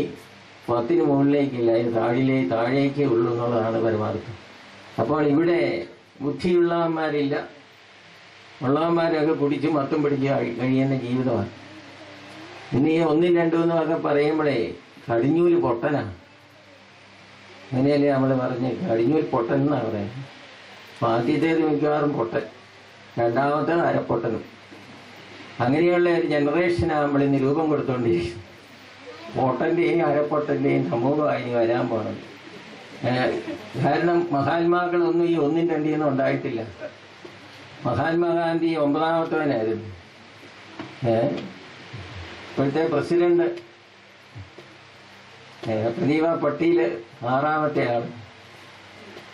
10-ന് മുകളിലേക്കില്ല, താഴേക്കേ ഉള്ളൂ എന്നുള്ളതാണ് പരമാർത്ഥം. അപ്പോൾ ഇവിടെ ബുദ്ധിയുള്ളവന്മാരില്ല, ഉള്ളവന്മാരൊക്കെ കുടിച്ച് മത്തും പിടിച്ച് കഴിയുന്ന ജീവിതമാണ്. ഇന്ന് ഈ 1-2 എന്നൊക്കെ പറയുമ്പോഴേ കടിഞ്ഞൂല് പൊട്ടനാണ്. അങ്ങനെയല്ലേ നമ്മൾ പറഞ്ഞ് കടിഞ്ഞൂൽ പൊട്ടൻ എന്നാണ് പറയുന്നത്. അപ്പോൾ ആദ്യത്തേത് മിക്കവാറും പൊട്ടൻ, രണ്ടാമത്തെ അരപ്പൊട്ടനും. അങ്ങനെയുള്ള ഒരു ജനറേഷനാണ് ഇന്ന് രൂപം കൊടുത്തുകൊണ്ടിരിക്കും. പൊട്ടൻ്റെയും അരപ്പൊട്ടൻ്റെയും സമൂഹമായി വരാൻ പോകണം. കാരണം മഹാത്മാക്കളൊന്നും ഈ 1-2 ഉണ്ടായിട്ടില്ല. മഹാത്മാഗാന്ധി 9ാമത്തവനായിരുന്നു. ഇപ്പോഴത്തെ പ്രസിഡന്റ് പ്രതിഭ പട്ടീൽ 6ാമത്തെ ആൾ,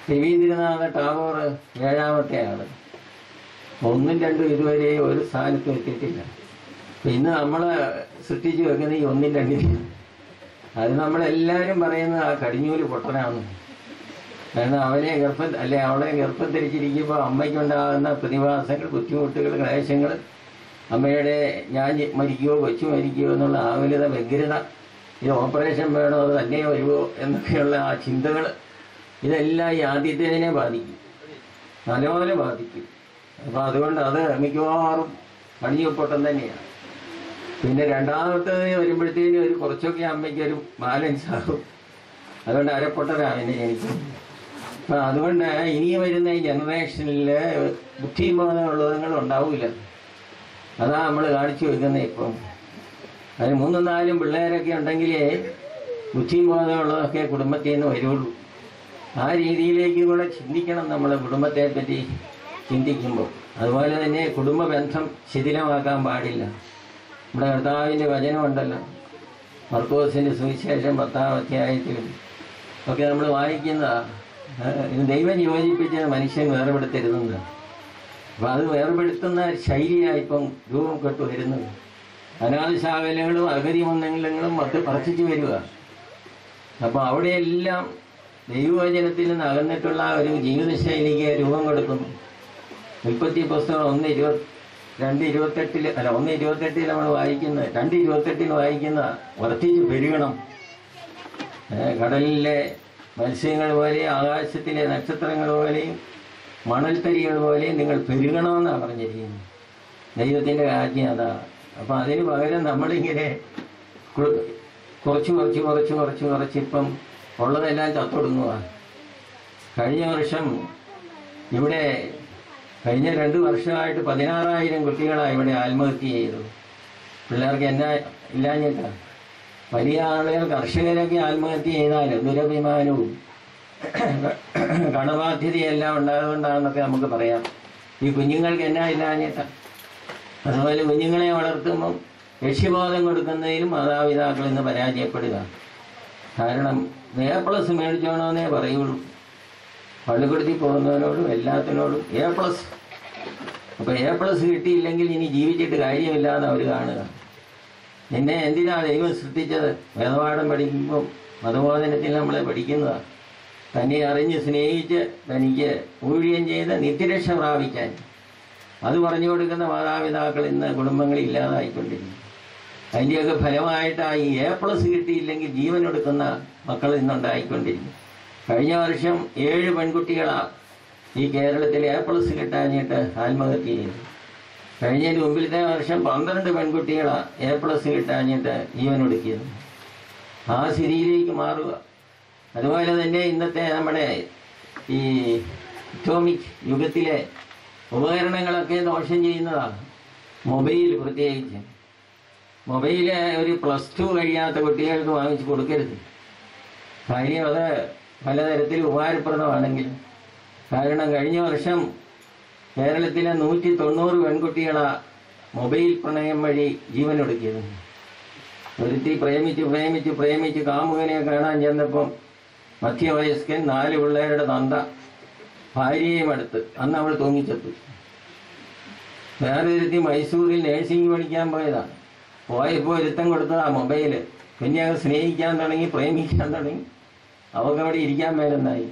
രവീന്ദ്രനാഥ ടാഗോർ 7ാമത്തെ ആൾ. 1-2 ഇതുവരെ ഒരു സ്ഥാനത്തും എത്തിയിട്ടില്ല. ഇന്ന് നമ്മൾ സൃഷ്ടിച്ചു വെക്കുന്ന ഈ 1-2 അത് നമ്മളെല്ലാവരും പറയുന്നത് ആ കടിഞ്ഞൂല് പൊട്ടനാണ്. കാരണം അവളെ ഗർഭം ധരിച്ചിരിക്കുമ്പോൾ അമ്മയ്ക്കുണ്ടാകുന്ന പ്രതിഭാസങ്ങൾ, ബുദ്ധിമുട്ടുകൾ, ക്ലേശങ്ങൾ, അമ്മയുടെ ഞാൻ മരിക്കുമോ കൊച്ചു മരിക്കുമോ എന്നുള്ള ആകുലത, വ്യഗ്രത, ഇത് ഓപ്പറേഷൻ വേണോ അത് തന്നെ വരുമോ എന്നൊക്കെയുള്ള ആ ചിന്തകൾ, ഇതെല്ലാം ഈ ആദ്യത്തേതിനെ ബാധിക്കും, നല്ലപോലെ ബാധിക്കും. അപ്പോൾ അതുകൊണ്ട് അത് മിക്കവാറും കടിഞ്ഞൂപ്പൊട്ടം തന്നെയാണ്. പിന്നെ രണ്ടാമത്തേത് വരുമ്പോഴത്തേനും ഒരു കുറച്ചൊക്കെ അമ്മയ്ക്കൊരു ബാലൻസ് ആകും. അതുകൊണ്ട് അരപ്പൊട്ടനാണ് എന്നെ ജനിക്കുന്നത്. അപ്പം അതുകൊണ്ട് ഇനി വരുന്ന ഈ ജനറേഷനിൽ ബുദ്ധിബോധമുള്ളതുങ്ങൾ ഉണ്ടാവില്ല. അതാ നമ്മൾ കാണിച്ചു വെക്കുന്നത്. ഇപ്പം അതിന് 3-4 പിള്ളേരൊക്കെ ഉണ്ടെങ്കിലേ ബുദ്ധിബോധമുള്ളതൊക്കെ കുടുംബത്തിൽ നിന്ന് വരുള്ളൂ. ആ രീതിയിലേക്ക് കൂടെ ചിന്തിക്കണം നമ്മൾ കുടുംബത്തെ പറ്റി ചിന്തിക്കുമ്പോൾ. അതുപോലെ തന്നെ കുടുംബ ബന്ധം ശിഥിലമാക്കാൻ പാടില്ല. നമ്മുടെ കർത്താവിൻ്റെ വചനമുണ്ടല്ലോ, മർക്കോസിൻ്റെ സുവിശേഷം 10-ാം അധ്യായത്തിലും ഒക്കെ നമ്മൾ വായിക്കുന്നതാണ്. ദൈവം യോജിപ്പിച്ച് മനുഷ്യൻ വേർപെടുത്തരുതെന്ന്. അപ്പം അത് വേർപെടുത്തുന്ന ശൈലിയായിപ്പം രൂപം കെട്ടു വരുന്നത്. അനാഥശാകലകളും അഗതി മുന്നങ്ങളും മറ്റ് പ്രവർത്തിച്ചു വരിക. അപ്പം അവിടെയെല്ലാം ദൈവവചനത്തിൽ നിന്ന് അകന്നിട്ടുള്ള ഒരു ജീവിതശൈലിക്ക് രൂപം കൊടുക്കുന്നു. ഉൽപ്പത്തി പുസ്തകം 1:28 നമ്മൾ വായിക്കുന്നത്, 2:28 വായിക്കുന്ന വർദ്ധിച്ചു പെരുകണം, കടലിലെ മത്സ്യങ്ങൾ പോലെയും ആകാശത്തിലെ നക്ഷത്രങ്ങൾ പോലെയും മണൽത്തരികൾ പോലെയും നിങ്ങൾ പെരുകണമെന്നാണ് പറഞ്ഞിരിക്കുന്നത്. ദൈവത്തിൻ്റെ ആജ്ഞ അതാ. അപ്പം അതിന് പകരം നമ്മളിങ്ങനെ കുറച്ച് ഇപ്പം ഉള്ളതെല്ലാം ചത്തൊടുങ്ങുക. കഴിഞ്ഞ വർഷം ഇവിടെ കഴിഞ്ഞ 2 വർഷമായിട്ട് 16,000 കുട്ടികളാണ് ഇവിടെ ആത്മഹത്യ ചെയ്തത്. പിള്ളേർക്ക് എന്നാ ഇല്ലാഞ്ഞിട്ടാണ്. വലിയ ആളുകൾ കർഷകരൊക്കെ ആത്മഹത്യ ചെയ്താൽ ദുരഭിമാനവും കടബാധ്യതയെല്ലാം ഉണ്ടായതുകൊണ്ടാണെന്നൊക്കെ നമുക്ക് പറയാം. ഈ കുഞ്ഞുങ്ങൾക്ക് എന്നാ ഇല്ലാഞ്ഞിട്ടാണ്. അതുപോലെ കുഞ്ഞുങ്ങളെ വളർത്തുമ്പം ലക്ഷ്യബോധം കൊടുക്കുന്നതിലും മാതാപിതാക്കൾ ഇന്ന് പരാജയപ്പെടുക. കാരണം A+ മേടിച്ചോണമെന്നേ പറയുള്ളൂ. പള്ളിക്കൂടത്തിൽ പോകുന്നവരോടും എല്ലാത്തിനോടും A+. അപ്പോൾ A+ കിട്ടിയില്ലെങ്കിൽ ഇനി ജീവിച്ചിട്ട് കാര്യമില്ലാന്ന് അവർ കാണുക. നിന്നെ എന്തിനാ ദൈവം സൃഷ്ടിച്ചത്? വേദപാഠം പഠിക്കുമ്പം മതബോധനത്തിൽ നമ്മളെ പഠിക്കുന്നതാണ്. തന്നെ അറിഞ്ഞ് സ്നേഹിച്ച് തനിക്ക് ഊഴിയം ചെയ്ത് നിത്യരക്ഷ പ്രാപിക്കാൻ. അത് പറഞ്ഞു കൊടുക്കുന്ന മാതാപിതാക്കൾ ഇന്ന് കുടുംബങ്ങളിൽ ഇല്ലാതായിക്കൊണ്ടിരിക്കും. അതിൻ്റെയൊക്കെ ഫലമായിട്ടാണ് ഈ A+ കിട്ടിയില്ലെങ്കിൽ ജീവനൊടുക്കുന്ന മക്കൾ ഇന്നുണ്ടായിക്കൊണ്ടിരിക്കും. കഴിഞ്ഞ വർഷം 7 പെൺകുട്ടികളാണ് ഈ കേരളത്തിൽ A+ കിട്ടാഞ്ഞിട്ട് ആത്മഹത്യ ചെയ്തു. കഴിഞ്ഞതിന് മുമ്പിലത്തെ വർഷം 12 പെൺകുട്ടികളാണ് A+ കിട്ടാഞ്ഞിട്ട് ജീവനൊടുക്കിയത്. ആ സ്ഥിതിയിലേക്ക് മാറുക. അതുപോലെ തന്നെ ഇന്നത്തെ നമ്മുടെ ഈ അറ്റോമിക് യുഗത്തിലെ ഉപകരണങ്ങളൊക്കെ ദോഷം ചെയ്യുന്നതാണ്. മൊബൈൽ പ്രത്യേകിച്ച്. മൊബൈല് ഒരു +2 കഴിയാത്ത കുട്ടികൾക്ക് വാങ്ങിച്ചു കൊടുക്കരുത്. കാര്യം അത് പലതരത്തിൽ ഉപകാരപ്രദമാണെങ്കിലും. കാരണം കഴിഞ്ഞ വർഷം കേരളത്തിലെ 190 പെൺകുട്ടികളാണ് മൊബൈൽ പ്രണയം വഴി ജീവനൊടുക്കിയത്. ഒരുത്തി പ്രേമിച്ച് കാമുകനെ കാണാൻ ചെന്നപ്പം മധ്യവയസ്കൻ 4 പിള്ളേരുടെ തന്ത ഭാര്യയും അടുത്ത്. അന്ന് അവൾ തൂങ്ങിച്ചെത്തു. വേറെ ഒരുത്തി മൈസൂരിൽ നേഴ്സിംഗ് പഠിക്കാൻ പോയതാണ്. പോയപ്പോൾ ഒരുത്തം കൊടുത്തതാ മൊബൈല്. പിന്നെ അങ്ങ് സ്നേഹിക്കാൻ തുടങ്ങി, പ്രേമിക്കാൻ തുടങ്ങി. അവൾക്ക് അവിടെ ഇരിക്കാൻ മേലെന്നായി.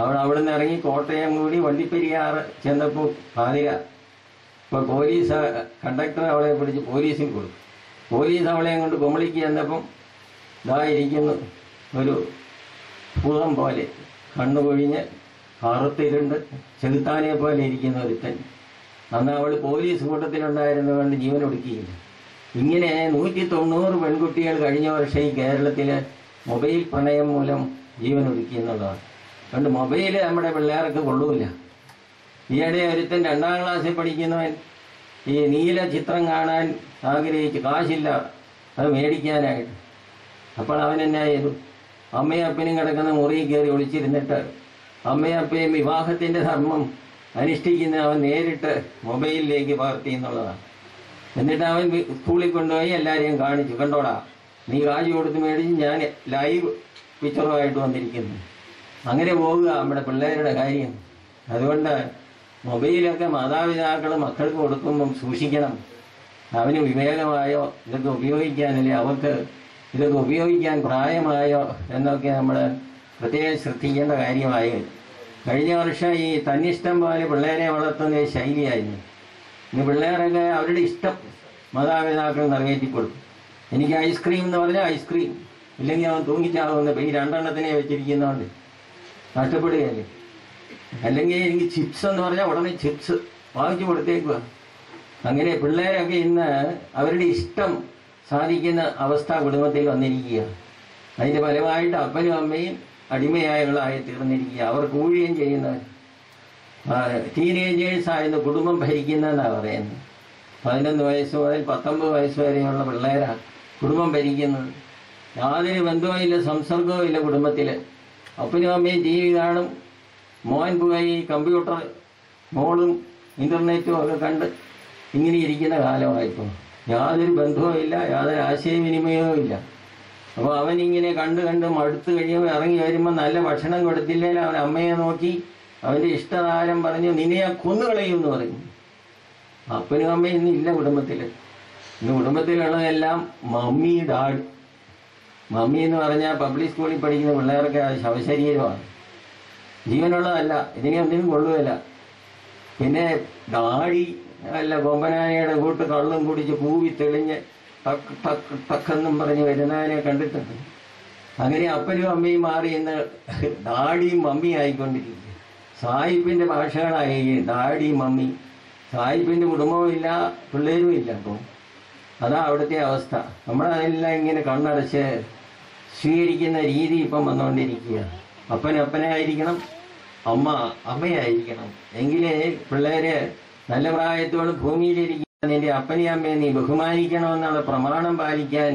അവൾ അവിടെ നിന്ന് ഇറങ്ങി കോട്ടയം കൂടി വണ്ടിപ്പെരിയാറ് ചെന്നപ്പോൾ പാതിര. ഇപ്പോൾ പോലീസ് കണ്ടക്ടർ അവളെ പിടിച്ച് പോലീസിൽ കൊടുത്തു. പോലീസ് അവളെയും കൊണ്ട് കുമളിക്ക് ചെന്നപ്പം ഇതായിരിക്കുന്നു ഒരു ഭൂതം പോലെ, കണ്ണുകൊഴിഞ്ഞ് കറുത്തിരുണ്ട് ചെലുത്താനെ പോലെ ഇരിക്കുന്ന ഒരുത്തൻ. അന്ന് അവൾ പോലീസ് കൂട്ടത്തിലുണ്ടായിരുന്നതുകൊണ്ട് ജീവനൊടുക്കിയില്ല. ഇങ്ങനെ 190 പെൺകുട്ടികൾ കഴിഞ്ഞ വർഷം ഈ കേരളത്തിൽ മൊബൈൽ പ്രണയം മൂലം ജീവനൊടുക്കി എന്നുള്ളതാണ്. അതുകൊണ്ട് മൊബൈല് നമ്മുടെ പിള്ളേർക്ക് കൊള്ളൂല. ഈയിടെ ഒരുത്തൻ 2ാം ക്ലാസ്സിൽ പഠിക്കുന്നവൻ ഈ നീല ചിത്രം കാണാൻ ആഗ്രഹിച്ച് കാശില്ല അത് മേടിക്കാനായിട്ട്. അപ്പോൾ അവൻ എന്നാ ചെയ്തു? അമ്മയും അപ്പനും കിടക്കുന്ന മുറിയിൽ കയറി ഒളിച്ചിരുന്നിട്ട് അമ്മയും അപ്പയും വിവാഹത്തിൻ്റെ ധർമ്മം അനുഷ്ഠിക്കുന്ന അവൻ നേരിട്ട് മൊബൈലിലേക്ക് പകർത്തി എന്നുള്ളതാണ്. എന്നിട്ട് അവൻ സ്കൂളിൽ കൊണ്ടുപോയി എല്ലാവരെയും കാണിച്ചു, കണ്ടോടാ നീ കാശ് കൊടുത്ത് മേടിച്ച് ഞാൻ ലൈവ് പിക്ചറുമായിട്ട് വന്നിരിക്കുന്നു. അങ്ങനെ പോവുക നമ്മുടെ പിള്ളേരുടെ കാര്യം. അതുകൊണ്ട് മൊബൈലൊക്കെ മാതാപിതാക്കൾ മക്കൾക്ക് കൊടുക്കുമ്പം സൂക്ഷിക്കണം. അവന് വിവേകമായോ ഇതൊക്കെ ഉപയോഗിക്കാനല്ലേ, അവർക്ക് ഇതൊക്കെ ഉപയോഗിക്കാൻ പ്രായമായോ എന്നൊക്കെ നമ്മൾ പ്രത്യേകം ശ്രദ്ധിക്കേണ്ട കാര്യമായി. കഴിഞ്ഞ വർഷം ഈ തന്നിഷ്ടം പോലെ പിള്ളേരെ വളർത്തുന്ന ശൈലിയായിരുന്നു. ഇനി പിള്ളേരൊക്കെ അവരുടെ ഇഷ്ടം മാതാപിതാക്കൾ നിറവേറ്റി കൊടുക്കും. എനിക്ക് ഐസ്ക്രീം എന്ന് പറഞ്ഞാൽ ഐസ്ക്രീം, ഇല്ലെങ്കിൽ അവൻ തൂങ്ങിച്ചാകുന്ന ഈ 2 വെച്ചിരിക്കുന്നതുകൊണ്ട് നഷ്ടപ്പെടുകയല്ലേ. അല്ലെങ്കിൽ എനിക്ക് ചിപ്സ് എന്ന് പറഞ്ഞാൽ ഉടനെ ചിപ്സ് വാങ്ങിച്ചു കൊടുത്തേക്കുക. അങ്ങനെ പിള്ളേരൊക്കെ ഇന്ന് അവരുടെ ഇഷ്ടം സാധിക്കുന്ന അവസ്ഥ കുടുംബത്തിൽ വന്നിരിക്കുക. അതിൻ്റെ ഫലമായിട്ട് അപ്പനും അമ്മയും അടിമയായകളായി തീർന്നിരിക്കുക. അവർ കൂഴുകയും ചെയ്യുന്നവർ. ടീനേജേഴ്സായിരുന്നു കുടുംബം ഭരിക്കുന്നതെന്നാണ് പറയുന്നത്. 11 വയസ്സ് മുതൽ 19 വയസ്സ് വരെയുള്ള പിള്ളേരാണ് കുടുംബം ഭരിക്കുന്നത്. യാതൊരു ബന്ധവുമില്ല, സംസർഗവും ഇല്ല കുടുംബത്തിൽ. അപ്പനും അമ്മയും ടി വി കാണും, മോൻ പോയി കമ്പ്യൂട്ടർ, മോളും ഇൻ്റർനെറ്റും ഒക്കെ കണ്ട് ഇങ്ങനെ ഇരിക്കുന്ന കാലമായിപ്പോൾ. യാതൊരു ബന്ധവും ഇല്ല, യാതൊരു ആശയവിനിമയവും ഇല്ല. അപ്പോൾ അവനിങ്ങനെ കണ്ട് മടുത്ത് കഴിയുമ്പോൾ ഇറങ്ങി വരുമ്പോൾ നല്ല ഭക്ഷണം കൊടുത്തില്ലെങ്കിൽ അവൻ അമ്മയെ നോക്കി അവൻ്റെ ഇഷ്ടതാരം പറഞ്ഞു നിന്നെ ഞാൻ കൊന്നുകളയുമെന്ന് പറഞ്ഞു. അപ്പനും അമ്മയും ഇന്നില്ല കുടുംബത്തിൽ. ഇന്ന് കുടുംബത്തിലുള്ളതെല്ലാം മമ്മി ഡാഡ്. മമ്മി എന്ന് പറഞ്ഞാൽ പബ്ലിക് സ്കൂളിൽ പഠിക്കുന്ന പിള്ളേർക്ക് ശവശരീരമാണ്, ജീവനുള്ളതല്ല. ഇതിനെ ഒന്നിനും കൊള്ളുകയില്ല. പിന്നെ ഡാഡി അല്ല കൊമ്പനാനയുടെ കൂട്ട് കള്ളും കുടിച്ച് പൂവി തെളിഞ്ഞ് ടക്ക് ടക്ക് ടക്കെന്നും പറഞ്ഞ് വരുന്നതിനെ കണ്ടിട്ടുണ്ട്. അങ്ങനെ അപ്പനും അമ്മയും മാറി ഇന്ന് ഡാഡിയും മമ്മിയും ആയിക്കൊണ്ടിരിക്കുക. സായിപ്പിൻ്റെ ഭാഷകളായി ഡാഡി മമ്മി. സായിപ്പിൻ്റെ കുടുംബവും ഇല്ല, പിള്ളേരും ഇല്ല. അപ്പോൾ അതാ അവിടുത്തെ അവസ്ഥ. നമ്മളതെല്ലാം ഇങ്ങനെ കണ്ണടച്ച് സ്വീകരിക്കുന്ന രീതി ഇപ്പം വന്നുകൊണ്ടിരിക്കുക. അപ്പനായിരിക്കണം, അമ്മയായിരിക്കണം. എങ്കിലേ പിള്ളേര് നല്ല പ്രായത്തോട് ഭൂമിയിലിരിക്കുന്ന നിന്റെ അപ്പനെയും അമ്മയെ നീ ബഹുമാനിക്കണമെന്നുള്ള പ്രമാണം പാലിക്കാൻ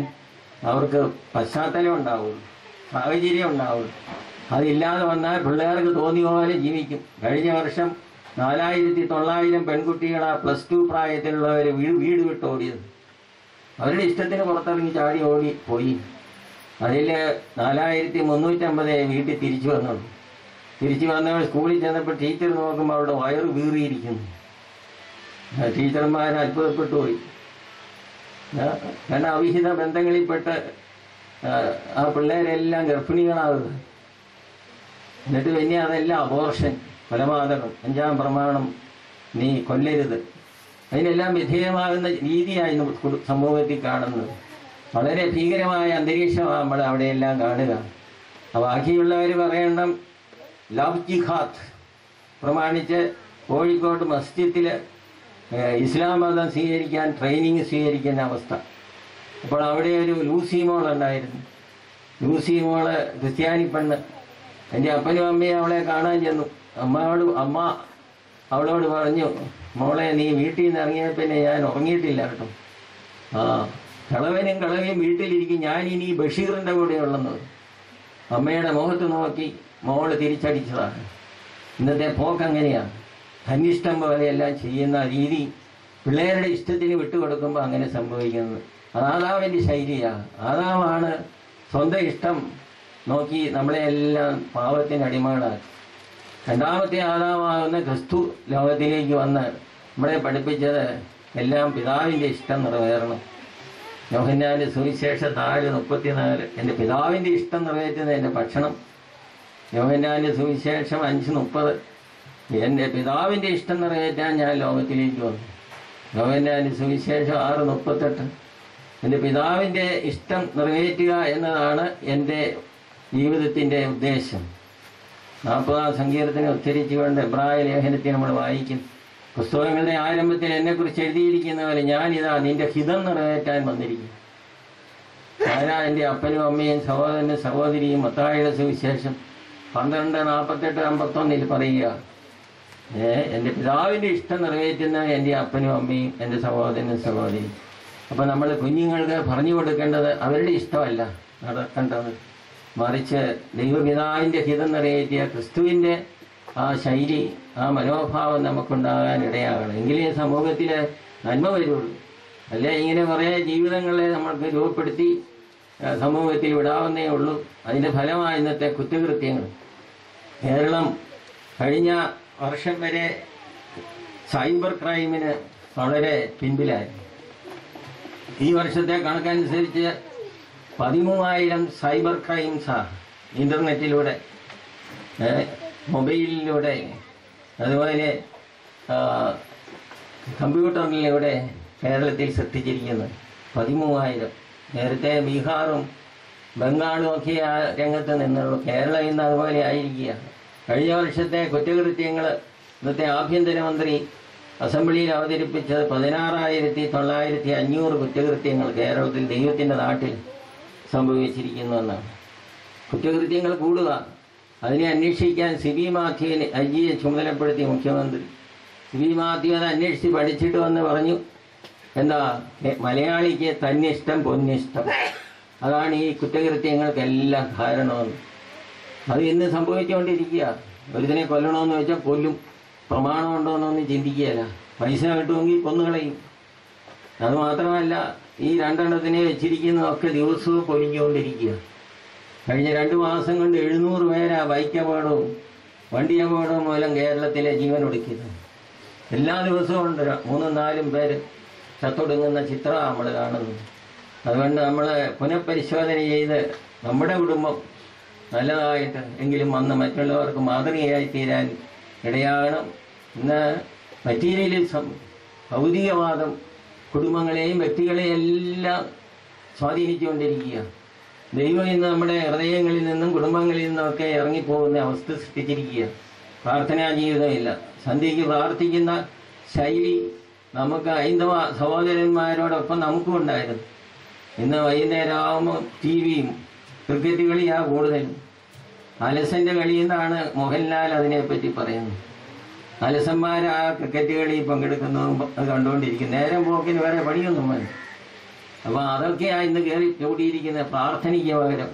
അവർക്ക് പശ്ചാത്തലം ഉണ്ടാവുള്ളൂ, സാഹചര്യം ഉണ്ടാവുള്ളൂ. അതില്ലാതെ വന്നാൽ പിള്ളേർക്ക് തോന്നിയ പോലെ ജീവിക്കും. കഴിഞ്ഞ വർഷം 4900 പെൺകുട്ടികളാ +2 പ്രായത്തിലുള്ളവർ വീട് വിട്ടോടിയത്. അവരുടെ ഇഷ്ടത്തിന് പുറത്തിറങ്ങി ചാടി ഓടി പോയി. അതിൽ 4350 വീട്ടിൽ തിരിച്ചു വന്നുള്ളൂ. തിരിച്ചു വന്നവർ സ്കൂളിൽ ചെന്നപ്പോൾ ടീച്ചർ നോക്കുമ്പോൾ അവിടെ വയറ് വീറിയിരിക്കുന്നു. ടീച്ചർമാർ അത്ഭുതപ്പെട്ടു പോയി. കാരണം അവിഹിത ബന്ധങ്ങളിൽപ്പെട്ട് ആ പിള്ളേരെല്ലാം ഗർഭിണികളാവുക. എന്നിട്ട് പിന്നെ അതെല്ലാം അബോർഷൻ, കൊലപാതകം, 5-ാം പ്രമാണം, നീ കൊല്ലരുത്, അതിനെല്ലാം വിധേയമാകുന്ന രീതിയായിരുന്നു സമൂഹത്തിൽ കാണുന്നത്. വളരെ ഭീകരമായ അന്തരീക്ഷമാണ് നമ്മൾ അവിടെയെല്ലാം കാണുക. ബാക്കിയുള്ളവർ പറയണം ലവ് ജിഹാദ് പ്രമാണിച്ച് കോഴിക്കോട് മസ്ജിദിൽ ഇസ്ലാം മതം സ്വീകരിക്കാൻ ട്രെയിനിങ് സ്വീകരിക്കുന്ന അവസ്ഥ. അപ്പോൾ അവിടെ ഒരു ലൂസി മോൾ ഉണ്ടായിരുന്നു. ലൂസി മോള് ക്രിസ്ത്യാനി പെണ്ണ്. എൻ്റെ അപ്പനും അമ്മയും അവളെ കാണാൻ ചെന്നു. അമ്മ അവളോട് പറഞ്ഞു, മോളെ നീ വീട്ടിൽ നിന്ന് ഇറങ്ങിയ പിന്നെ ഞാൻ ഉറങ്ങിയിട്ടില്ല കേട്ടോ. കളവനും കളവയും വീട്ടിലിരിക്കും, ഞാനിനി ബഷീറിൻ്റെ കൂടെ ഉള്ളത്. അമ്മയുടെ മുഖത്ത് നോക്കി മോള് തിരിച്ചടിച്ചതാണ്. ഇന്നത്തെ പോക്കങ്ങനെയാണ്. തന്നിഷ്ടം പോലെയെല്ലാം ചെയ്യുന്ന രീതി പിള്ളേരുടെ ഇഷ്ടത്തിന് വിട്ടുകൊടുക്കുമ്പോൾ അങ്ങനെ സംഭവിക്കുന്നത്. അത് ആദാമിൻ്റെ ശൈലിയാണ്. ആദാമാണ് സ്വന്തം ഇഷ്ടം നോക്കി നമ്മളെല്ലാം പാപത്തിന് അടിമകളാക്കി. രണ്ടാമത്തെ ആദാമാകുന്ന ക്രിസ്തു ലോകത്തിലേക്ക് വന്ന് നമ്മളെ പഠിപ്പിച്ചത് എല്ലാം പിതാവിൻ്റെ ഇഷ്ടം നിറവേറണം. യോഹന്നാന്റെ സുവിശേഷം 4:34 എൻ്റെ പിതാവിൻ്റെ ഇഷ്ടം നിറവേറ്റുന്ന എൻ്റെ ഭക്ഷണം. യോഹന്നാന്റെ സുവിശേഷം 5:30 എൻ്റെ പിതാവിൻ്റെ ഇഷ്ടം നിറവേറ്റാൻ ഞാൻ ലോകത്തിലേക്ക് വന്നു. യോഹന്നാന്റെ സുവിശേഷം 6:38 എൻ്റെ പിതാവിൻ്റെ ഇഷ്ടം നിറവേറ്റുക എന്നതാണ് എൻ്റെ ജീവിതത്തിൻ്റെ ഉദ്ദേശം. 40-ാം സങ്കീർത്തനം ഉദ്ധരിച്ചുകൊണ്ട് എബ്രായ ലേഖനത്തിൽ നമ്മൾ വായിക്കും, പുസ്തകങ്ങളുടെ ആരംഭത്തിൽ എന്നെക്കുറിച്ച് എഴുതിയിരിക്കുന്ന പോലെ ഞാനിതാ നിന്റെ ഹിതം നിറവേറ്റാൻ വന്നിരിക്കുന്നു. ആരാ? എൻ്റെ അപ്പനും അമ്മയും സഹോദരനും സഹോദരിയും. മത്തായിയുടെ സുവിശേഷം 12:48-51 പറയുക, എൻ്റെ പിതാവിൻ്റെ ഇഷ്ടം നിറവേറ്റുന്ന എൻ്റെ അപ്പനും അമ്മയും എൻ്റെ സഹോദരനും സഹോദരിയും. അപ്പം നമ്മൾ കുഞ്ഞുങ്ങൾക്ക് പറഞ്ഞു കൊടുക്കേണ്ടത് അവരുടെ ഇഷ്ടമല്ല നടക്കേണ്ടത്, മറിച്ച് ദൈവപിതാവിൻ്റെ ഹിതം നിറവേറ്റിയ ക്രിസ്തുവിൻ്റെ ആ ശൈലി, ആ മനോഭാവം നമുക്കുണ്ടാകാൻ ഇടയാകണം. എങ്കിലേ സമൂഹത്തിൽ നന്മ വരുള്ളൂ. അല്ലേ ഇങ്ങനെ കുറേ ജീവിതങ്ങളെ നമ്മൾക്ക് രൂപപ്പെടുത്തി സമൂഹത്തിൽ വിടാവുന്നേ ഉള്ളൂ. അതിൻ്റെ ഫലമായി ഇന്നത്തെ കുറ്റകൃത്യങ്ങൾ. കേരളം കഴിഞ്ഞ വർഷം വരെ സൈബർ ക്രൈമിന് വളരെ പിൻപിലായിരുന്നു. ഈ വർഷത്തെ കണക്കനുസരിച്ച് 13,000 സൈബർ ക്രൈംസാണ് ഇൻ്റർനെറ്റിലൂടെ, മൊബൈലിലൂടെ, അതുപോലെ കമ്പ്യൂട്ടറിലൂടെ കേരളത്തിൽ സൃഷ്ടിച്ചിരിക്കുന്നത് 13,000. നേരത്തെ ബീഹാറും ബംഗാളും ഒക്കെ ആ രംഗത്ത് നിന്നുള്ളൂ. കേരളം ഇന്ന് അതുപോലെ ആയിരിക്കുക. കഴിഞ്ഞ വർഷത്തെ കുറ്റകൃത്യങ്ങൾ ഇന്നത്തെ ആഭ്യന്തരമന്ത്രി അസംബ്ലിയിൽ അവതരിപ്പിച്ചത് 16,500 കുറ്റകൃത്യങ്ങൾ കേരളത്തിൽ, ദൈവത്തിൻ്റെ നാട്ടിൽ സംഭവിച്ചിരിക്കുന്നു എന്നാണ്. കുറ്റകൃത്യങ്ങൾ കൂടുക, അതിനെ അന്വേഷിക്കാൻ സിബി മാത്യുവിനെ ഐജിയെ ചുമതലപ്പെടുത്തി മുഖ്യമന്ത്രി. സിബി മാത്യു അത് അന്വേഷിച്ച് പഠിച്ചിട്ട് വന്ന് പറഞ്ഞു, എന്താ മലയാളിക്ക് തന്നിഷ്ടം പൊന്നിഷ്ടം, അതാണ് ഈ കുറ്റകൃത്യങ്ങൾക്കെല്ലാം കാരണമെന്ന്. അത് ഇന്ന് സംഭവിച്ചുകൊണ്ടിരിക്കുക. ഒരുതിനെ കൊല്ലണമെന്ന് വെച്ചാൽ കൊല്ലും, പ്രമാണമുണ്ടോയെന്നൊന്നും ചിന്തിക്കുകയല്ല, പൈസ കിട്ടുമെങ്കിൽ കൊന്നുകളയും. അതുമാത്രമല്ല, ഈ 2 എണ്ണത്തിനെ വെച്ചിരിക്കുന്നതൊക്കെ ദിവസവും പൊലിഞ്ഞുകൊണ്ടിരിക്കുക. കഴിഞ്ഞ 2 മാസം കൊണ്ട് 700 പേരാ ബൈക്ക് അപകടവും വണ്ടി അപകടവും മൂലം കേരളത്തിലെ ജീവൻ ഒടുക്കിയത്. എല്ലാ ദിവസവും ഉണ്ട് 3-4 പേര് ചത്തൊടുങ്ങുന്ന ചിത്രമാണ് നമ്മൾ കാണുന്നത്. അതുകൊണ്ട് നമ്മൾ പുനഃപരിശോധന ചെയ്ത് നമ്മുടെ കുടുംബം നല്ലതായിട്ട് എങ്കിലും വന്ന് മറ്റുള്ളവർക്ക് മാതൃകയായി തീരാൻ ഇടയാകണം. ഇന്ന് മെറ്റീരിയലിസം, ഭൗതികവാദം കുടുംബങ്ങളെയും വ്യക്തികളെയും എല്ലാം സ്വാധീനിച്ചുകൊണ്ടിരിക്കുക. ദൈവം ഇന്ന് നമ്മുടെ ഹൃദയങ്ങളിൽ നിന്നും കുടുംബങ്ങളിൽ നിന്നുമൊക്കെ ഇറങ്ങിപ്പോകുന്ന അവസ്ഥ സൃഷ്ടിച്ചിരിക്കുക. പ്രാർത്ഥനാ ജീവിതമില്ല. സന്ധ്യയ്ക്ക് പ്രാർത്ഥിക്കുന്ന ശൈലി നമുക്ക് ഹൈന്ദവ സഹോദരന്മാരോടൊപ്പം നമുക്കും ഉണ്ടായിരുന്നു. ഇന്ന് വൈകുന്നേരം ആകുമ്പോൾ ടി വിയും ക്രിക്കറ്റ് കളിയാണ് കൂടുതലും. അലസന്റെ കളി എന്നാണ് മോഹൻലാൽ അതിനെപ്പറ്റി പറയുന്നത്. അലസന്മാർ ആ ക്രിക്കറ്റ് കളി പങ്കെടുക്കുന്നതും അത് കണ്ടുകൊണ്ടിരിക്കും. നേരം പോക്കിന് വേറെ പണിയൊന്നും വേണ്ട. അപ്പോൾ അതൊക്കെയാണ് ഇന്ന് കയറി കൂടിയിരിക്കുന്ന പ്രാർത്ഥനയ്ക്ക് പകരം.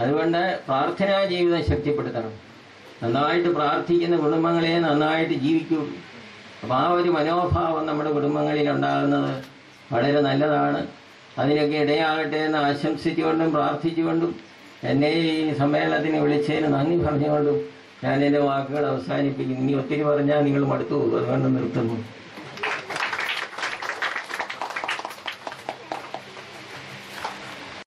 അതുകൊണ്ട് പ്രാർത്ഥനാ ജീവിതം ശക്തിപ്പെടുത്തണം. നന്നായിട്ട് പ്രാർത്ഥിക്കുന്ന കുടുംബങ്ങളെ നന്നായിട്ട് ജീവിക്കൂ. അപ്പോൾ ആ ഒരു മനോഭാവം നമ്മുടെ കുടുംബങ്ങളിൽ ഉണ്ടാകുന്നത് വളരെ നല്ലതാണ്. അതിനൊക്കെ ഇടയാകട്ടെ എന്ന് ആശംസിച്ചുകൊണ്ടും പ്രാർത്ഥിച്ചുകൊണ്ടും എന്നെ ഈ സമ്മേളനത്തിന് വിളിച്ചതിന് നന്ദി പറഞ്ഞുകൊണ്ടും ഞാൻ എൻ്റെ വാക്കുകൾ അവസാനിപ്പിക്കുന്നു. ഇനി ഒത്തിരി പറഞ്ഞാൽ നിങ്ങൾ മടുത്തു പോകും. അതുകൊണ്ട് നിർത്തുന്നു.